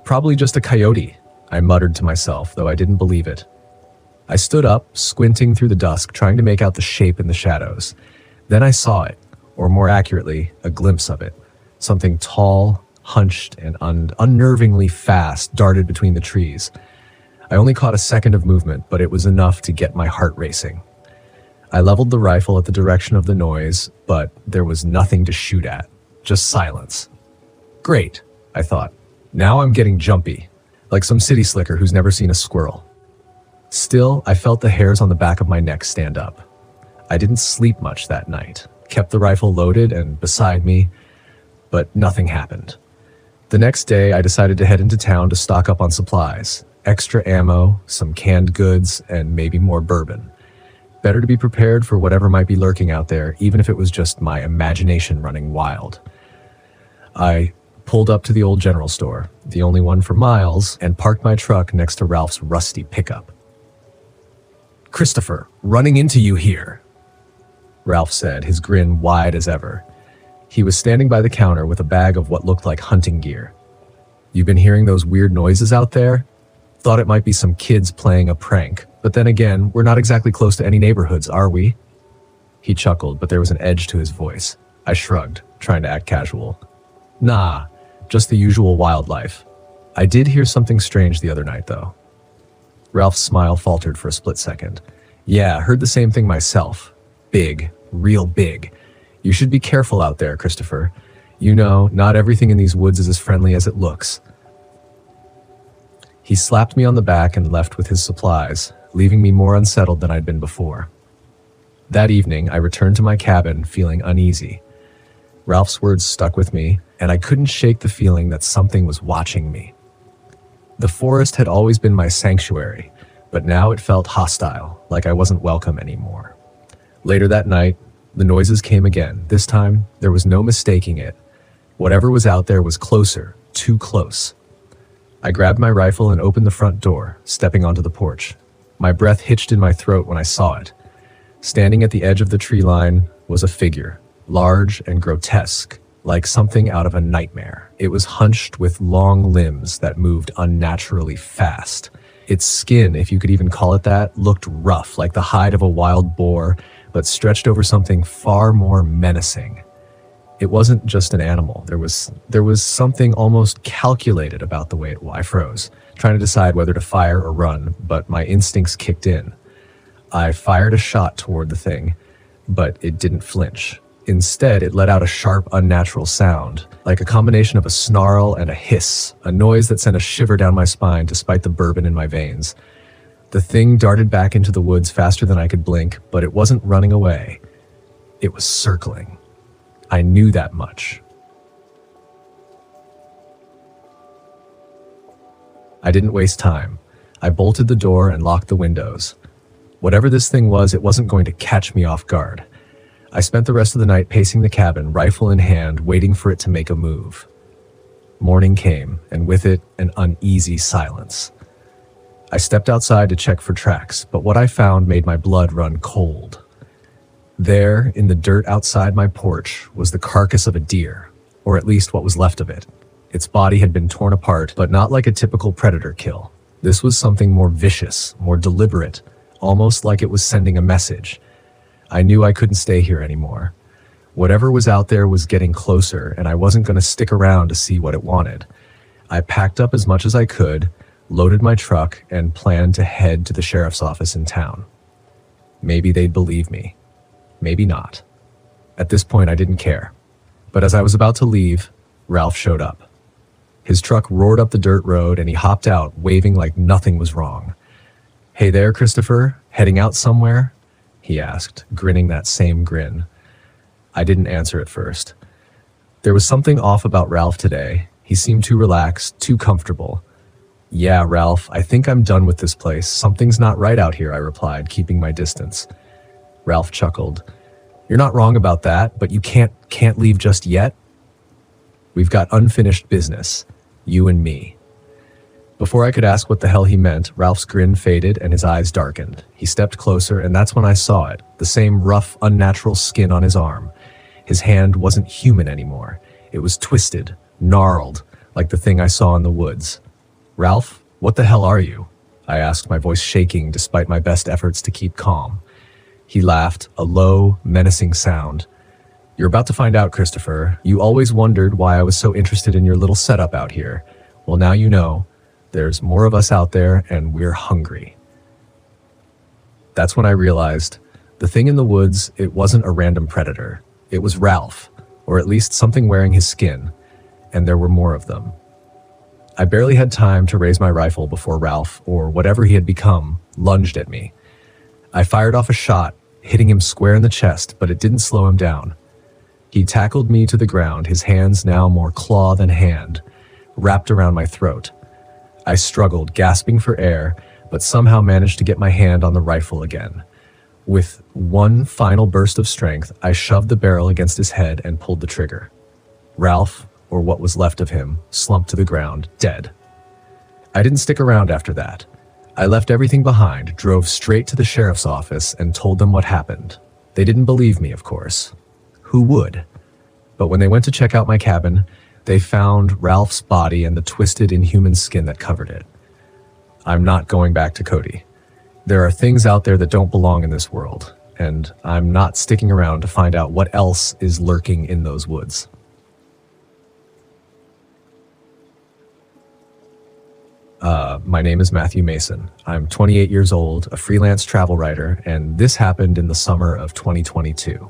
Probably just a coyote, I muttered to myself, though I didn't believe it. I stood up, squinting through the dusk, trying to make out the shape in the shadows. Then I saw it, or more accurately, a glimpse of it. Something tall, hunched, and unnervingly fast darted between the trees. I only caught a second of movement, but it was enough to get my heart racing. I leveled the rifle at the direction of the noise, but there was nothing to shoot at, just silence. Great, I thought. Now I'm getting jumpy, like some city slicker who's never seen a squirrel. Still, I felt the hairs on the back of my neck stand up. I didn't sleep much that night, kept the rifle loaded and beside me, but nothing happened. The next day, I decided to head into town to stock up on supplies. Extra ammo, some canned goods, and maybe more bourbon. Better to be prepared for whatever might be lurking out there, even if it was just my imagination running wild. I pulled up to the old general store, the only one for miles, and parked my truck next to Ralph's rusty pickup. "Christopher, running into you here," Ralph said, his grin wide as ever. He was standing by the counter with a bag of what looked like hunting gear. "You've been hearing those weird noises out there? Thought it might be some kids playing a prank, but then again, we're not exactly close to any neighborhoods, are we?" He chuckled, but there was an edge to his voice. I shrugged, trying to act casual. "Nah, just the usual wildlife. I did hear something strange the other night, though." Ralph's smile faltered for a split second. "Yeah, heard the same thing myself. Big, real big. You should be careful out there, Christopher. You know, not everything in these woods is as friendly as it looks." He slapped me on the back and left with his supplies, leaving me more unsettled than I'd been before. That evening, I returned to my cabin feeling uneasy. Ralph's words stuck with me, and I couldn't shake the feeling that something was watching me. The forest had always been my sanctuary, but now it felt hostile, like I wasn't welcome anymore. Later that night, the noises came again. This time, there was no mistaking it. Whatever was out there was closer, too close. I grabbed my rifle and opened the front door, stepping onto the porch. My breath hitched in my throat when I saw it. Standing at the edge of the tree line was a figure, large and grotesque, like something out of a nightmare. It was hunched with long limbs that moved unnaturally fast. Its skin, if you could even call it that, looked rough, like the hide of a wild boar, but stretched over something far more menacing. It wasn't just an animal. There was something almost calculated about the way I froze, trying to decide whether to fire or run, but my instincts kicked in. I fired a shot toward the thing, but it didn't flinch. Instead, it let out a sharp, unnatural sound, like a combination of a snarl and a hiss, a noise that sent a shiver down my spine despite the bourbon in my veins. The thing darted back into the woods faster than I could blink, but it wasn't running away. It was circling. I knew that much. I didn't waste time. I bolted the door and locked the windows. Whatever this thing was, it wasn't going to catch me off guard. I spent the rest of the night pacing the cabin, rifle in hand, waiting for it to make a move. Morning came, and with it, an uneasy silence. I stepped outside to check for tracks, but what I found made my blood run cold. There, in the dirt outside my porch, was the carcass of a deer, or at least what was left of it. Its body had been torn apart, but not like a typical predator kill. This was something more vicious, more deliberate, almost like it was sending a message. I knew I couldn't stay here anymore. Whatever was out there was getting closer, and I wasn't going to stick around to see what it wanted. I packed up as much as I could, loaded my truck, and planned to head to the sheriff's office in town. Maybe they'd believe me. Maybe not. At this point, I didn't care. But as I was about to leave, Ralph showed up. His truck roared up the dirt road, and he hopped out, waving like nothing was wrong. "Hey there, Christopher. Heading out somewhere?" he asked, grinning that same grin. I didn't answer at first. There was something off about Ralph today. He seemed too relaxed, too comfortable. "Yeah, Ralph, I think I'm done with this place. Something's not right out here," I replied, keeping my distance. Ralph chuckled. "You're not wrong about that, but you can't leave just yet. We've got unfinished business, you and me." Before I could ask what the hell he meant, Ralph's grin faded and his eyes darkened. He stepped closer, and that's when I saw it, the same rough, unnatural skin on his arm. His hand wasn't human anymore. It was twisted, gnarled, like the thing I saw in the woods. "Ralph, what the hell are you?" I asked, my voice shaking despite my best efforts to keep calm. He laughed, a low, menacing sound. "You're about to find out, Christopher. You always wondered why I was so interested in your little setup out here. Well, now you know. There's more of us out there, and we're hungry." That's when I realized the thing in the woods, it wasn't a random predator. It was Ralph, or at least something wearing his skin, and there were more of them. I barely had time to raise my rifle before Ralph, or whatever he had become, lunged at me. I fired off a shot, hitting him square in the chest, but it didn't slow him down. He tackled me to the ground, his hands now more claw than hand, wrapped around my throat. I struggled, gasping for air, but somehow managed to get my hand on the rifle again. With one final burst of strength, I shoved the barrel against his head and pulled the trigger. Ralph, or what was left of him, slumped to the ground, dead. I didn't stick around after that. I left everything behind, drove straight to the sheriff's office, and told them what happened. They didn't believe me, of course. Who would? But when they went to check out my cabin, they found Ralph's body and the twisted, inhuman skin that covered it. I'm not going back to Cody. There are things out there that don't belong in this world, and I'm not sticking around to find out what else is lurking in those woods. My name is Matthew Mason. I'm 28 years old, a freelance travel writer, and this happened in the summer of 2022.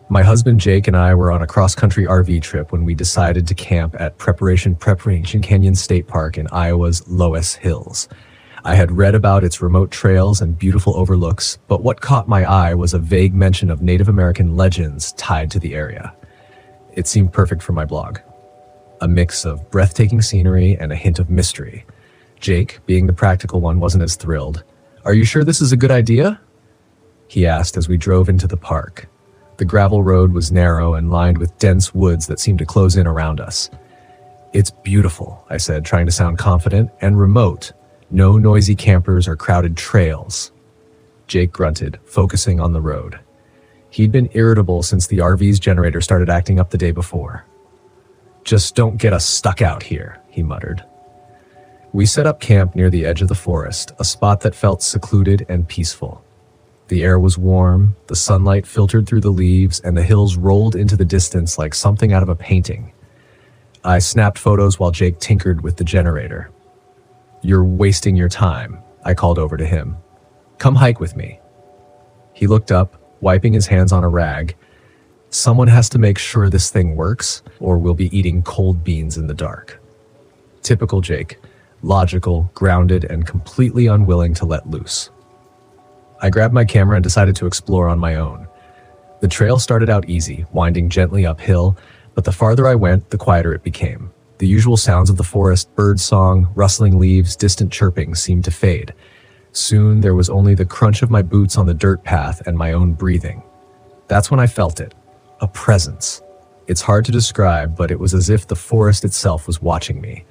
My husband Jake and I were on a cross-country RV trip when we decided to camp at Preparation Canyon State Park in Iowa's Loess Hills. I had read about its remote trails and beautiful overlooks, but what caught my eye was a vague mention of Native American legends tied to the area. It seemed perfect for my blog. A mix of breathtaking scenery and a hint of mystery. Jake, being the practical one, wasn't as thrilled. "Are you sure this is a good idea?" he asked as we drove into the park. The gravel road was narrow and lined with dense woods that seemed to close in around us. "It's beautiful," I said, trying to sound confident, "and remote. No noisy campers or crowded trails." Jake grunted, focusing on the road. He'd been irritable since the RV's generator started acting up the day before. "Just don't get us stuck out here," he muttered. We set up camp near the edge of the forest, a spot that felt secluded and peaceful. The air was warm, the sunlight filtered through the leaves, and the hills rolled into the distance like something out of a painting. I snapped photos while Jake tinkered with the generator. "You're wasting your time," I called over to him. "Come hike with me." He looked up, wiping his hands on a rag. "Someone has to make sure this thing works, or we'll be eating cold beans in the dark." Typical Jake. Logical, grounded, and completely unwilling to let loose. I grabbed my camera and decided to explore on my own. The trail started out easy, winding gently uphill, but the farther I went, the quieter it became. The usual sounds of the forest, bird song, rustling leaves, distant chirping seemed to fade. Soon there was only the crunch of my boots on the dirt path and my own breathing. That's when I felt it. A presence. It's hard to describe, but it was as if the forest itself was watching me.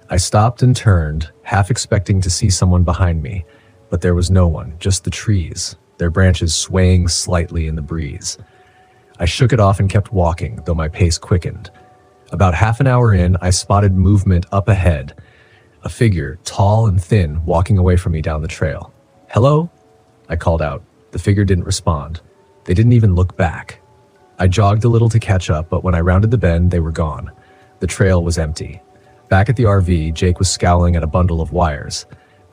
I stopped and turned, half expecting to see someone behind me, but there was no one, just the trees, their branches swaying slightly in the breeze. I shook it off and kept walking, though my pace quickened. About half an hour in, I spotted movement up ahead, a figure, tall and thin, walking away from me down the trail. "Hello?" I called out. The figure didn't respond. They didn't even look back. I jogged a little to catch up, but when I rounded the bend, they were gone. The trail was empty. Back at the RV, Jake was scowling at a bundle of wires.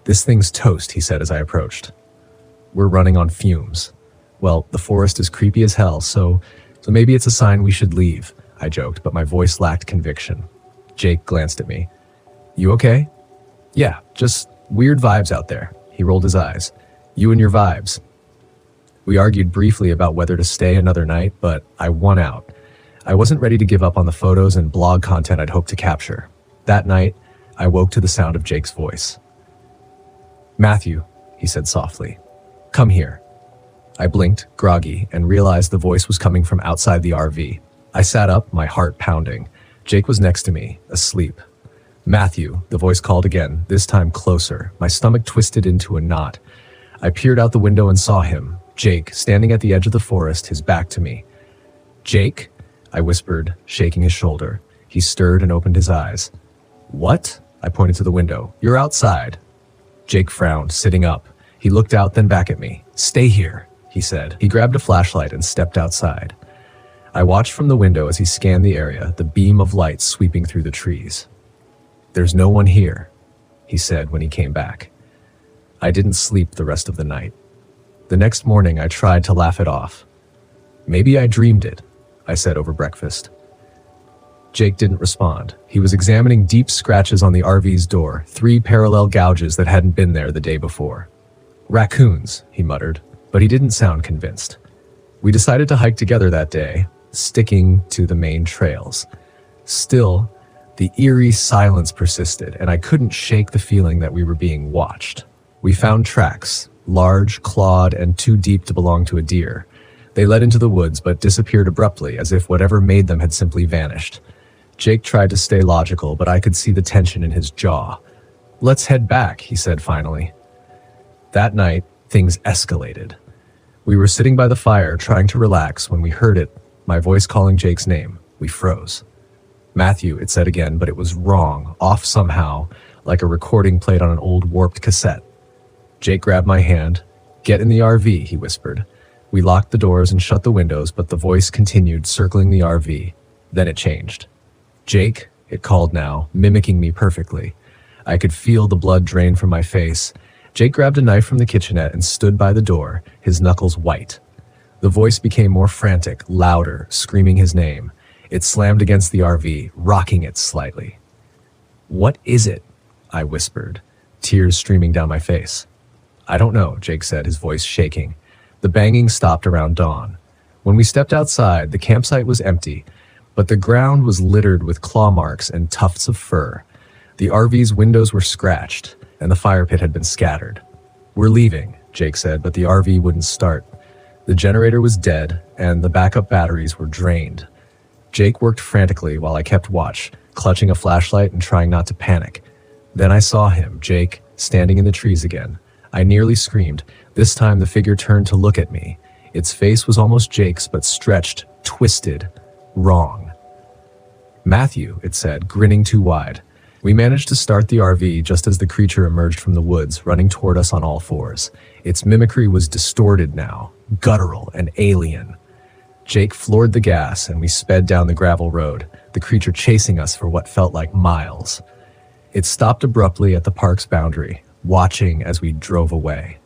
"This thing's toast," he said as I approached. "We're running on fumes." "Well, the forest is creepy as hell, so maybe it's a sign we should leave," I joked, but my voice lacked conviction. Jake glanced at me. "You okay?" "Yeah, just weird vibes out there." He rolled his eyes. "You and your vibes." We argued briefly about whether to stay another night, but I won out. I wasn't ready to give up on the photos and blog content I'd hoped to capture. That night, I woke to the sound of Jake's voice. "Matthew," he said softly, "come here." I blinked, groggy, and realized the voice was coming from outside the RV. I sat up, my heart pounding. Jake was next to me, asleep. "Matthew," the voice called again, this time closer. My stomach twisted into a knot. I peered out the window and saw him, Jake, standing at the edge of the forest, his back to me. "Jake?" I whispered, shaking his shoulder. He stirred and opened his eyes. "What?" I pointed to the window. "You're outside." Jake frowned, sitting up. He looked out, then back at me. "Stay here," he said. He grabbed a flashlight and stepped outside. I watched from the window as he scanned the area, the beam of light sweeping through the trees. "There's no one here," he said when he came back. I didn't sleep the rest of the night. The next morning, I tried to laugh it off. "Maybe I dreamed it," I said over breakfast. Jake didn't respond. He was examining deep scratches on the RV's door, 3 parallel gouges that hadn't been there the day before. "Raccoons," he muttered, but he didn't sound convinced. We decided to hike together that day, sticking to the main trails. Still, the eerie silence persisted, and I couldn't shake the feeling that we were being watched. We found tracks, large, clawed, and too deep to belong to a deer. They led into the woods but disappeared abruptly, as if whatever made them had simply vanished. Jake tried to stay logical, but I could see the tension in his jaw. "Let's head back," he said finally. That night, things escalated. We were sitting by the fire, trying to relax, when we heard it, my voice calling Jake's name. We froze. "Matthew," it said again, but it was wrong, off somehow, like a recording played on an old warped cassette. Jake grabbed my hand. "Get in the RV," he whispered. We locked the doors and shut the windows, but the voice continued, circling the RV. Then it changed. "Jake," it called now, mimicking me perfectly. I could feel the blood drain from my face. Jake grabbed a knife from the kitchenette and stood by the door, his knuckles white. The voice became more frantic, louder, screaming his name. It slammed against the RV, rocking it slightly. "What is it?" I whispered, tears streaming down my face. "I don't know," Jake said, his voice shaking. The banging stopped around dawn. When we stepped outside, the campsite was empty, but the ground was littered with claw marks and tufts of fur. The RV's windows were scratched, and the fire pit had been scattered. "We're leaving," Jake said, but the RV wouldn't start. The generator was dead, and the backup batteries were drained. Jake worked frantically while I kept watch, clutching a flashlight and trying not to panic. Then I saw him, Jake, standing in the trees again. I nearly screamed. This time the figure turned to look at me. Its face was almost Jake's, but stretched, twisted, wrong. "Matthew," it said, grinning too wide. We managed to start the RV just as the creature emerged from the woods, running toward us on all fours. Its mimicry was distorted now, guttural and alien. Jake floored the gas, and we sped down the gravel road, the creature chasing us for what felt like miles. It stopped abruptly at the park's boundary, watching as we drove away.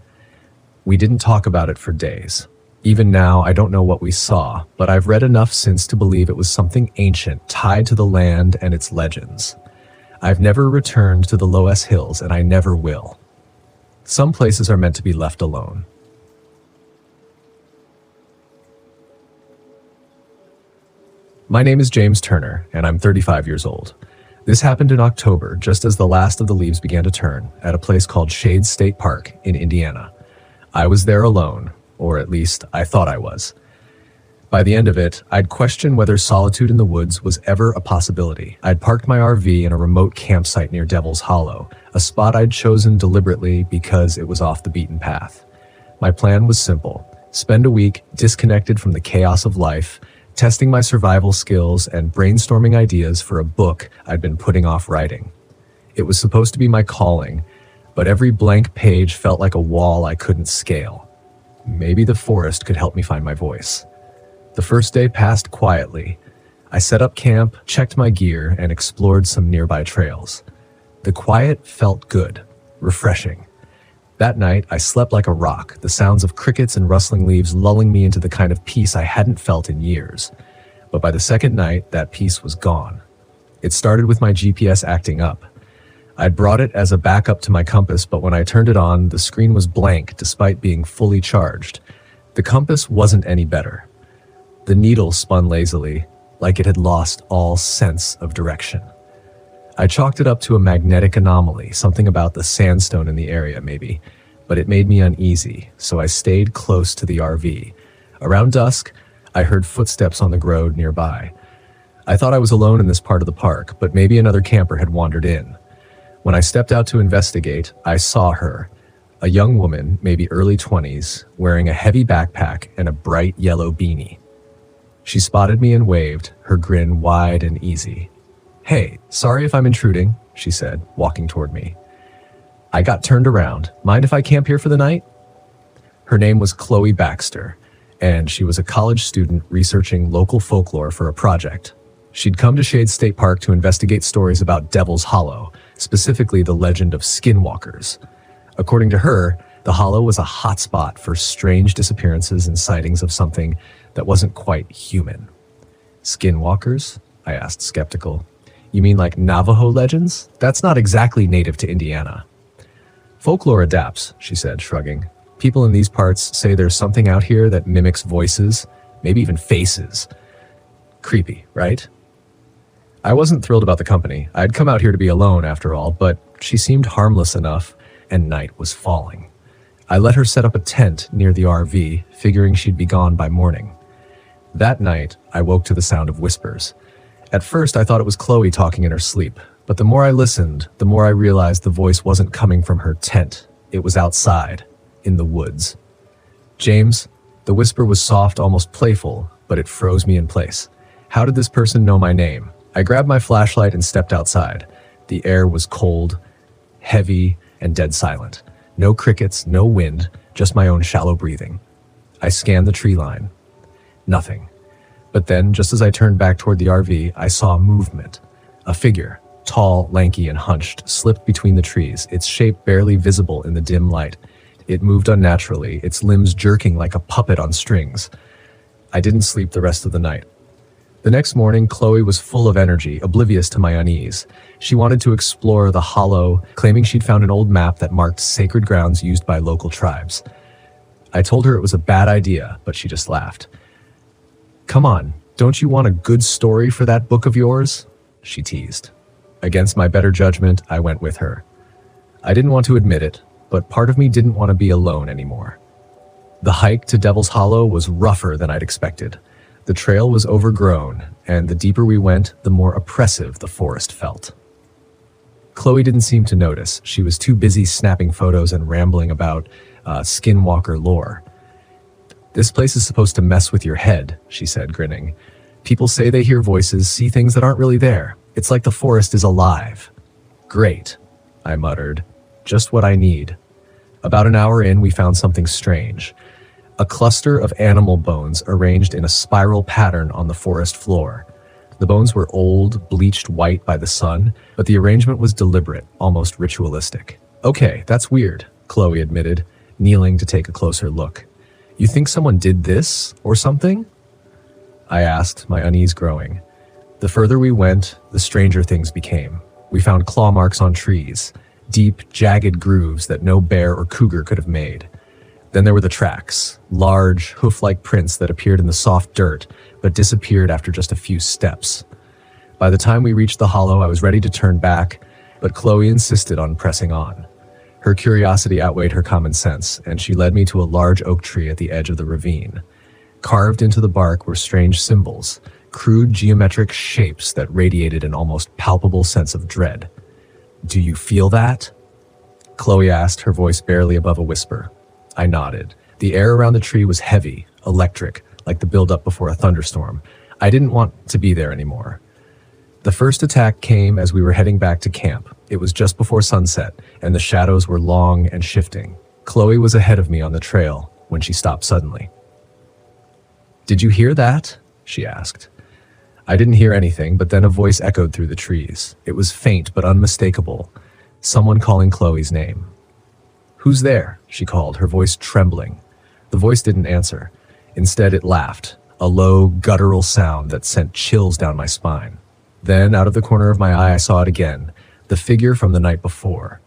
We didn't talk about it for days. Even now, I don't know what we saw, but I've read enough since to believe it was something ancient tied to the land and its legends. I've never returned to the Loess Hills, and I never will. Some places are meant to be left alone. My name is James Turner, and I'm 35 years old. This happened in October, just as the last of the leaves began to turn, at a place called Shades State Park in Indiana. I was there alone, or at least I thought I was. By the end of it, I'd questioned whether solitude in the woods was ever a possibility. I'd parked my RV in a remote campsite near Devil's Hollow, a spot I'd chosen deliberately because it was off the beaten path. My plan was simple: spend a week disconnected from the chaos of life, testing my survival skills and brainstorming ideas for a book I'd been putting off writing. It was supposed to be my calling, but every blank page felt like a wall I couldn't scale. Maybe the forest could help me find my voice. The first day passed quietly. I set up camp, checked my gear, and explored some nearby trails. The quiet felt good, refreshing. That night, I slept like a rock, the sounds of crickets and rustling leaves lulling me into the kind of peace I hadn't felt in years. But by the second night, that peace was gone. It started with my GPS acting up. I'd brought it as a backup to my compass, but when I turned it on, the screen was blank despite being fully charged. The compass wasn't any better. The needle spun lazily, like it had lost all sense of direction. I chalked it up to a magnetic anomaly, something about the sandstone in the area maybe, but it made me uneasy, so I stayed close to the RV. Around dusk, I heard footsteps on the road nearby. I thought I was alone in this part of the park, but maybe another camper had wandered in. When I stepped out to investigate, I saw her, a young woman, maybe early 20s, wearing a heavy backpack and a bright yellow beanie. She spotted me and waved, her grin wide and easy. "Hey, sorry if I'm intruding," she said, walking toward me. I got turned around. "Mind if I camp here for the night?" Her name was Chloe Baxter, and she was a college student researching local folklore for a project. She'd come to Shade State Park to investigate stories about Devil's Hollow, specifically the legend of skinwalkers. According to her, the Hollow was a hotspot for strange disappearances and sightings of something that wasn't quite human. Skinwalkers? I asked, skeptical. You mean like Navajo legends? That's not exactly native to Indiana. Folklore adapts, she said, shrugging. People in these parts say there's something out here that mimics voices, maybe even faces. Creepy, right? I wasn't thrilled about the company. I'd come out here to be alone after all, but she seemed harmless enough, and night was falling. I let her set up a tent near the RV, figuring she'd be gone by morning. That night, I woke to the sound of whispers. At first, I thought it was Chloe talking in her sleep, but the more I listened, the more I realized the voice wasn't coming from her tent. It was outside, in the woods. "James," the whisper was soft, almost playful, but it froze me in place. How did this person know my name? I grabbed my flashlight and stepped outside. The air was cold, heavy, and dead silent. No crickets, no wind, just my own shallow breathing. I scanned the tree line. Nothing. But then, just as I turned back toward the RV, I saw movement. A figure, tall, lanky, and hunched, slipped between the trees, its shape barely visible in the dim light. It moved unnaturally, its limbs jerking like a puppet on strings. I didn't sleep the rest of the night. The next morning, Chloe was full of energy, oblivious to my unease. She wanted to explore the hollow, claiming she'd found an old map that marked sacred grounds used by local tribes. I told her it was a bad idea, but she just laughed. "Come on, don't you want a good story for that book of yours?" she teased. Against my better judgment, I went with her. I didn't want to admit it, but part of me didn't want to be alone anymore. The hike to Devil's Hollow was rougher than I'd expected. The trail was overgrown, and the deeper we went, the more oppressive the forest felt. Chloe didn't seem to notice. She was too busy snapping photos and rambling about skinwalker lore. "This place is supposed to mess with your head," she said, grinning. "People say they hear voices, see things that aren't really there. It's like the forest is alive." "Great," I muttered. "Just what I need." About an hour in, we found something strange. A cluster of animal bones arranged in a spiral pattern on the forest floor. The bones were old, bleached white by the sun, but the arrangement was deliberate, almost ritualistic. "Okay, that's weird," Chloe admitted, kneeling to take a closer look. "You think someone did this, or something?" I asked, my unease growing. The further we went, the stranger things became. We found claw marks on trees, deep, jagged grooves that no bear or cougar could have made. Then there were the tracks, large, hoof-like prints that appeared in the soft dirt, but disappeared after just a few steps. By the time we reached the hollow, I was ready to turn back, but Chloe insisted on pressing on. Her curiosity outweighed her common sense, and she led me to a large oak tree at the edge of the ravine. Carved into the bark were strange symbols, crude geometric shapes that radiated an almost palpable sense of dread. "Do you feel that?" Chloe asked, her voice barely above a whisper. I nodded. The air around the tree was heavy, electric, like the buildup before a thunderstorm. I didn't want to be there anymore. The first attack came as we were heading back to camp. It was just before sunset, and the shadows were long and shifting. Chloe was ahead of me on the trail when she stopped suddenly. "Did you hear that?" she asked. I didn't hear anything, but then a voice echoed through the trees. It was faint but unmistakable. Someone calling Chloe's name. "Who's there?" she called, her voice trembling. The voice didn't answer. Instead, it laughed, a low, guttural sound that sent chills down my spine. Then, out of the corner of my eye, I saw it again, the figure from the night before.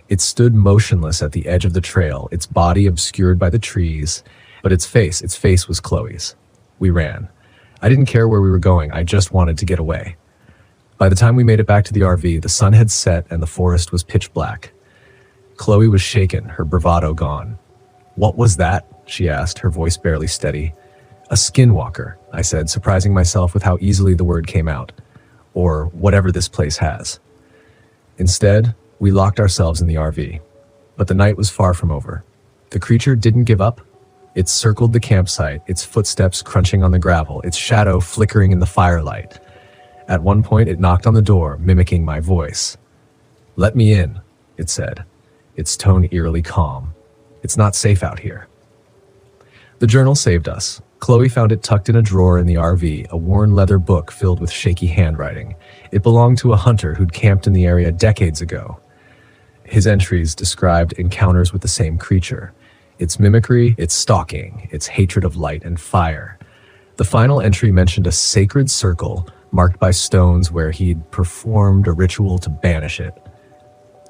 It stood motionless at the edge of the trail, its body obscured by the trees, but its face was Chloe's. We ran. I didn't care where we were going, I just wanted to get away. By the time we made it back to the RV, the sun had set and the forest was pitch black. Chloe was shaken, her bravado gone. "What was that?" she asked, her voice barely steady. "A skinwalker," I said, surprising myself with how easily the word came out. Or whatever this place has. Instead, we locked ourselves in the RV. But the night was far from over. The creature didn't give up. It circled the campsite, its footsteps crunching on the gravel, its shadow flickering in the firelight. At one point, it knocked on the door, mimicking my voice. "Let me in," it said, its tone eerily calm. "It's not safe out here." The journal saved us. Chloe found it tucked in a drawer in the RV, a worn leather book filled with shaky handwriting. It belonged to a hunter who'd camped in the area decades ago. His entries described encounters with the same creature. Its mimicry, its stalking, its hatred of light and fire. The final entry mentioned a sacred circle marked by stones where he'd performed a ritual to banish it.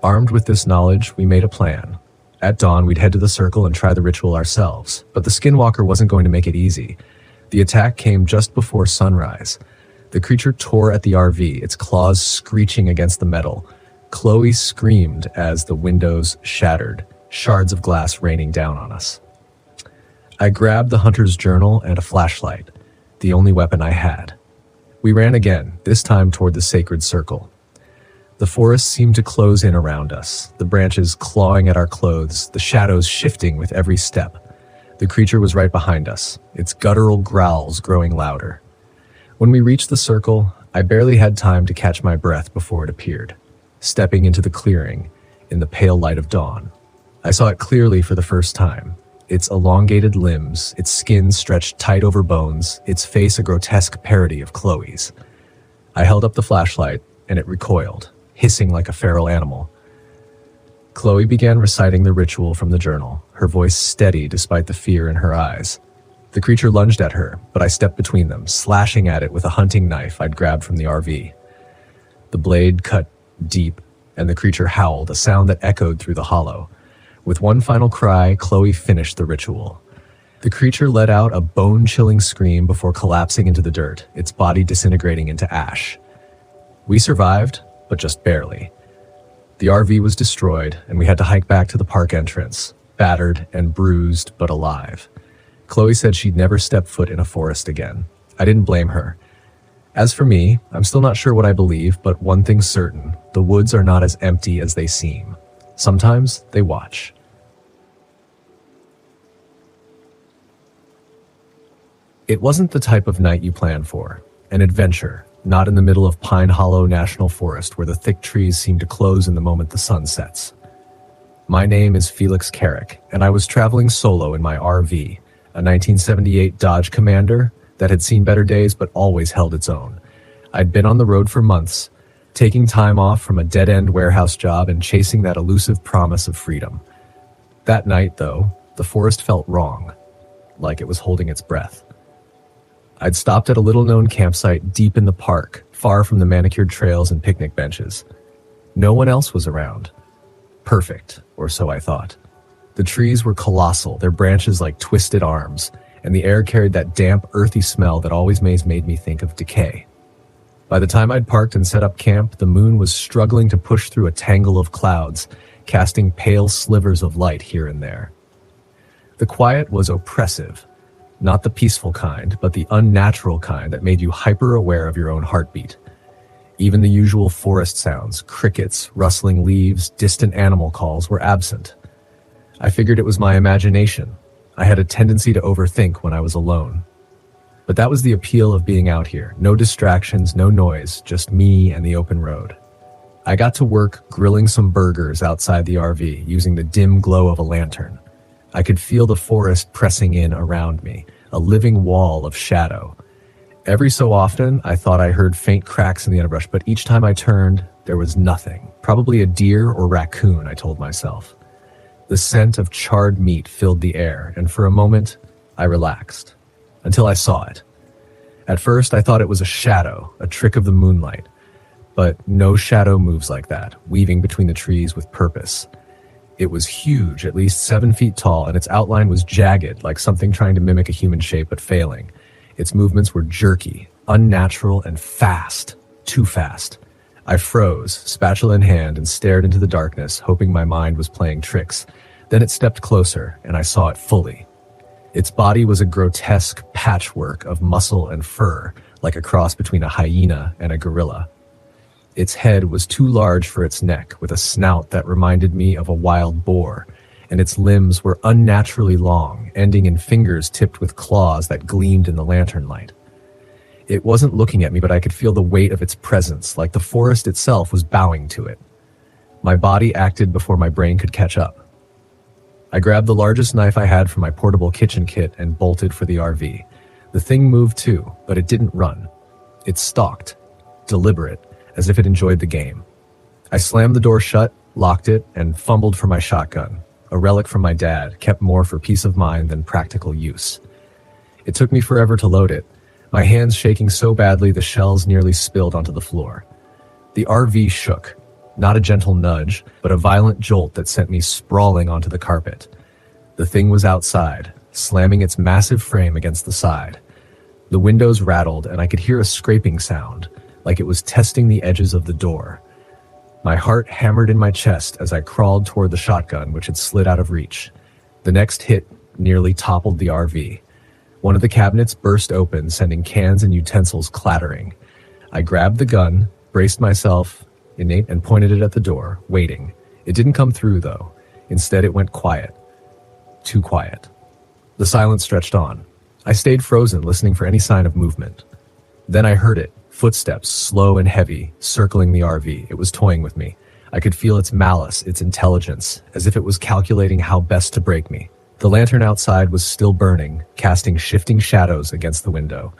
Armed with this knowledge, we made a plan. At dawn, we'd head to the circle and try the ritual ourselves, but the skinwalker wasn't going to make it easy. The attack came just before sunrise. The creature tore at the RV, its claws screeching against the metal. Chloe screamed as the windows shattered, shards of glass raining down on us. I grabbed the hunter's journal and a flashlight, the only weapon I had. We ran again, this time toward the sacred circle. The forest seemed to close in around us, the branches clawing at our clothes, the shadows shifting with every step. The creature was right behind us, its guttural growls growing louder. When we reached the circle, I barely had time to catch my breath before it appeared, stepping into the clearing in the pale light of dawn. I saw it clearly for the first time. Its elongated limbs, its skin stretched tight over bones, its face a grotesque parody of Chloe's. I held up the flashlight, and it recoiled, hissing like a feral animal. Chloe began reciting the ritual from the journal, her voice steady despite the fear in her eyes. The creature lunged at her, but I stepped between them, slashing at it with a hunting knife I'd grabbed from the RV. The blade cut deep, and the creature howled, a sound that echoed through the hollow. With one final cry, Chloe finished the ritual. The creature let out a bone-chilling scream before collapsing into the dirt, its body disintegrating into ash. We survived, but just barely. The RV was destroyed, and we had to hike back to the park entrance, battered and bruised, but alive. Chloe said she'd never step foot in a forest again. I didn't blame her. As for me, I'm still not sure what I believe, but one thing's certain, the woods are not as empty as they seem. Sometimes they watch. It wasn't the type of night you plan for. An adventure, not in the middle of Pine Hollow National Forest where the thick trees seem to close in the moment the sun sets. My name is Felix Carrick, and I was traveling solo in my RV, a 1978 Dodge Commander that had seen better days but always held its own. I'd been on the road for months, taking time off from a dead-end warehouse job and chasing that elusive promise of freedom. That night, though, the forest felt wrong, like it was holding its breath. I'd stopped at a little-known campsite deep in the park, far from the manicured trails and picnic benches. No one else was around. Perfect, or so I thought. The trees were colossal, their branches like twisted arms, and the air carried that damp, earthy smell that always made me think of decay. By the time I'd parked and set up camp, the moon was struggling to push through a tangle of clouds, casting pale slivers of light here and there. The quiet was oppressive. Not the peaceful kind, but the unnatural kind that made you hyper-aware of your own heartbeat. Even the usual forest sounds, crickets, rustling leaves, distant animal calls were absent. I figured it was my imagination. I had a tendency to overthink when I was alone. But that was the appeal of being out here. No distractions, no noise, just me and the open road. I got to work grilling some burgers outside the RV using the dim glow of a lantern. I could feel the forest pressing in around me, a living wall of shadow. Every so often, I thought I heard faint cracks in the underbrush, but each time I turned, there was nothing. Probably a deer or raccoon, I told myself. The scent of charred meat filled the air, and for a moment, I relaxed. Until I saw it. At first, I thought it was a shadow, a trick of the moonlight. But no shadow moves like that, weaving between the trees with purpose. It was huge, at least 7 feet tall, and its outline was jagged, like something trying to mimic a human shape but failing. Its movements were jerky, unnatural, and fast. Too fast. I froze, spatula in hand, and stared into the darkness, hoping my mind was playing tricks. Then it stepped closer, and I saw it fully. Its body was a grotesque patchwork of muscle and fur, like a cross between a hyena and a gorilla. Its head was too large for its neck, with a snout that reminded me of a wild boar, and its limbs were unnaturally long, ending in fingers tipped with claws that gleamed in the lantern light. It wasn't looking at me, but I could feel the weight of its presence, like the forest itself was bowing to it. My body acted before my brain could catch up. I grabbed the largest knife I had from my portable kitchen kit and bolted for the RV. The thing moved too, but it didn't run. It stalked, deliberate, as if it enjoyed the game. I slammed the door shut, locked it, and fumbled for my shotgun, a relic from my dad, kept more for peace of mind than practical use. It took me forever to load it, my hands shaking so badly the shells nearly spilled onto the floor. The RV shook. Not a gentle nudge, but a violent jolt that sent me sprawling onto the carpet. The thing was outside, slamming its massive frame against the side. The windows rattled, and I could hear a scraping sound, like it was testing the edges of the door. My heart hammered in my chest as I crawled toward the shotgun, which had slid out of reach. The next hit nearly toppled the RV. One of the cabinets burst open, sending cans and utensils clattering. I grabbed the gun, braced myself, and pointed it at the door, waiting. It didn't come through, though. Instead, it went quiet. Too quiet. The silence stretched on. I stayed frozen, listening for any sign of movement. Then I heard it, footsteps, slow and heavy, circling the RV. It was toying with me. I could feel its malice, its intelligence, as if it was calculating how best to break me. The lantern outside was still burning, casting shifting shadows against the window.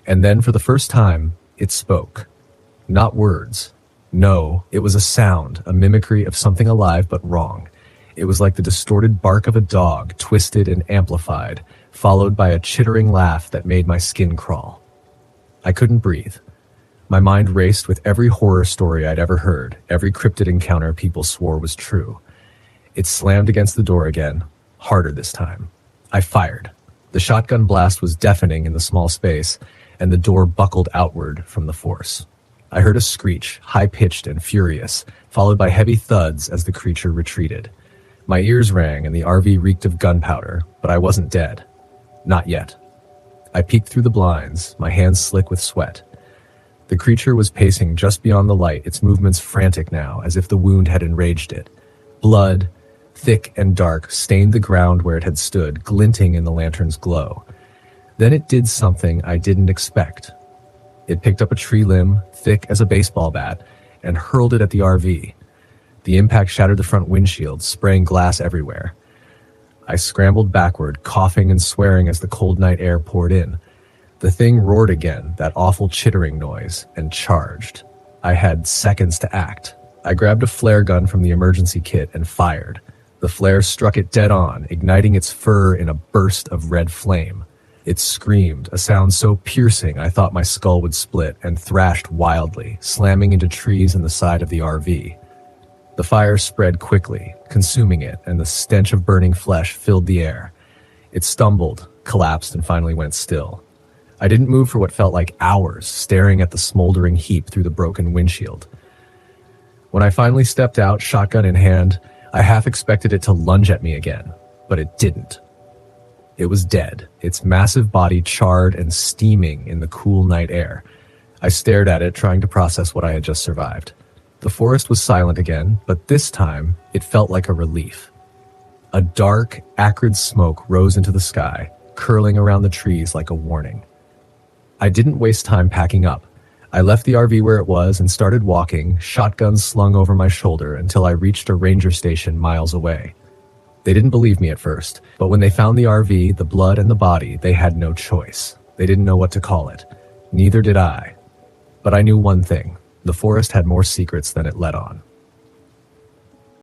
And then, for the first time, it spoke. Not words. No, it was a sound, a mimicry of something alive but wrong. It was like the distorted bark of a dog, twisted and amplified, followed by a chittering laugh that made my skin crawl. I couldn't breathe. My mind raced with every horror story I'd ever heard, every cryptid encounter people swore was true. It slammed against the door again, harder this time. I fired. The shotgun blast was deafening in the small space, and the door buckled outward from the force. I heard a screech, high-pitched and furious, followed by heavy thuds as the creature retreated. My ears rang and the RV reeked of gunpowder, but I wasn't dead. Not yet. I peeked through the blinds, my hands slick with sweat. The creature was pacing just beyond the light, its movements frantic now, as if the wound had enraged it. Blood, thick and dark, stained the ground where it had stood, glinting in the lantern's glow. Then it did something I didn't expect. It picked up a tree limb, thick as a baseball bat, and hurled it at the RV. The impact shattered the front windshield, spraying glass everywhere. I scrambled backward, coughing and swearing as the cold night air poured in. The thing roared again, that awful chittering noise, and charged. I had seconds to act. I grabbed a flare gun from the emergency kit and fired. The flare struck it dead on, igniting its fur in a burst of red flame. It screamed, a sound so piercing I thought my skull would split, and thrashed wildly, slamming into trees in the side of the RV. The fire spread quickly, consuming it, and the stench of burning flesh filled the air. It stumbled, collapsed, and finally went still. I didn't move for what felt like hours, staring at the smoldering heap through the broken windshield. When I finally stepped out, shotgun in hand, I half expected it to lunge at me again, but it didn't. It was dead, its massive body charred and steaming in the cool night air. I stared at it, trying to process what I had just survived. The forest was silent again, but this time it felt like a relief. A dark, acrid smoke rose into the sky, curling around the trees like a warning. I didn't waste time packing up. I left the RV where it was and started walking, shotgun slung over my shoulder, until I reached a ranger station miles away. They didn't believe me at first, but when they found the RV, the blood and the body, they had no choice. They didn't know what to call it. Neither did I. But I knew one thing. The forest had more secrets than it let on.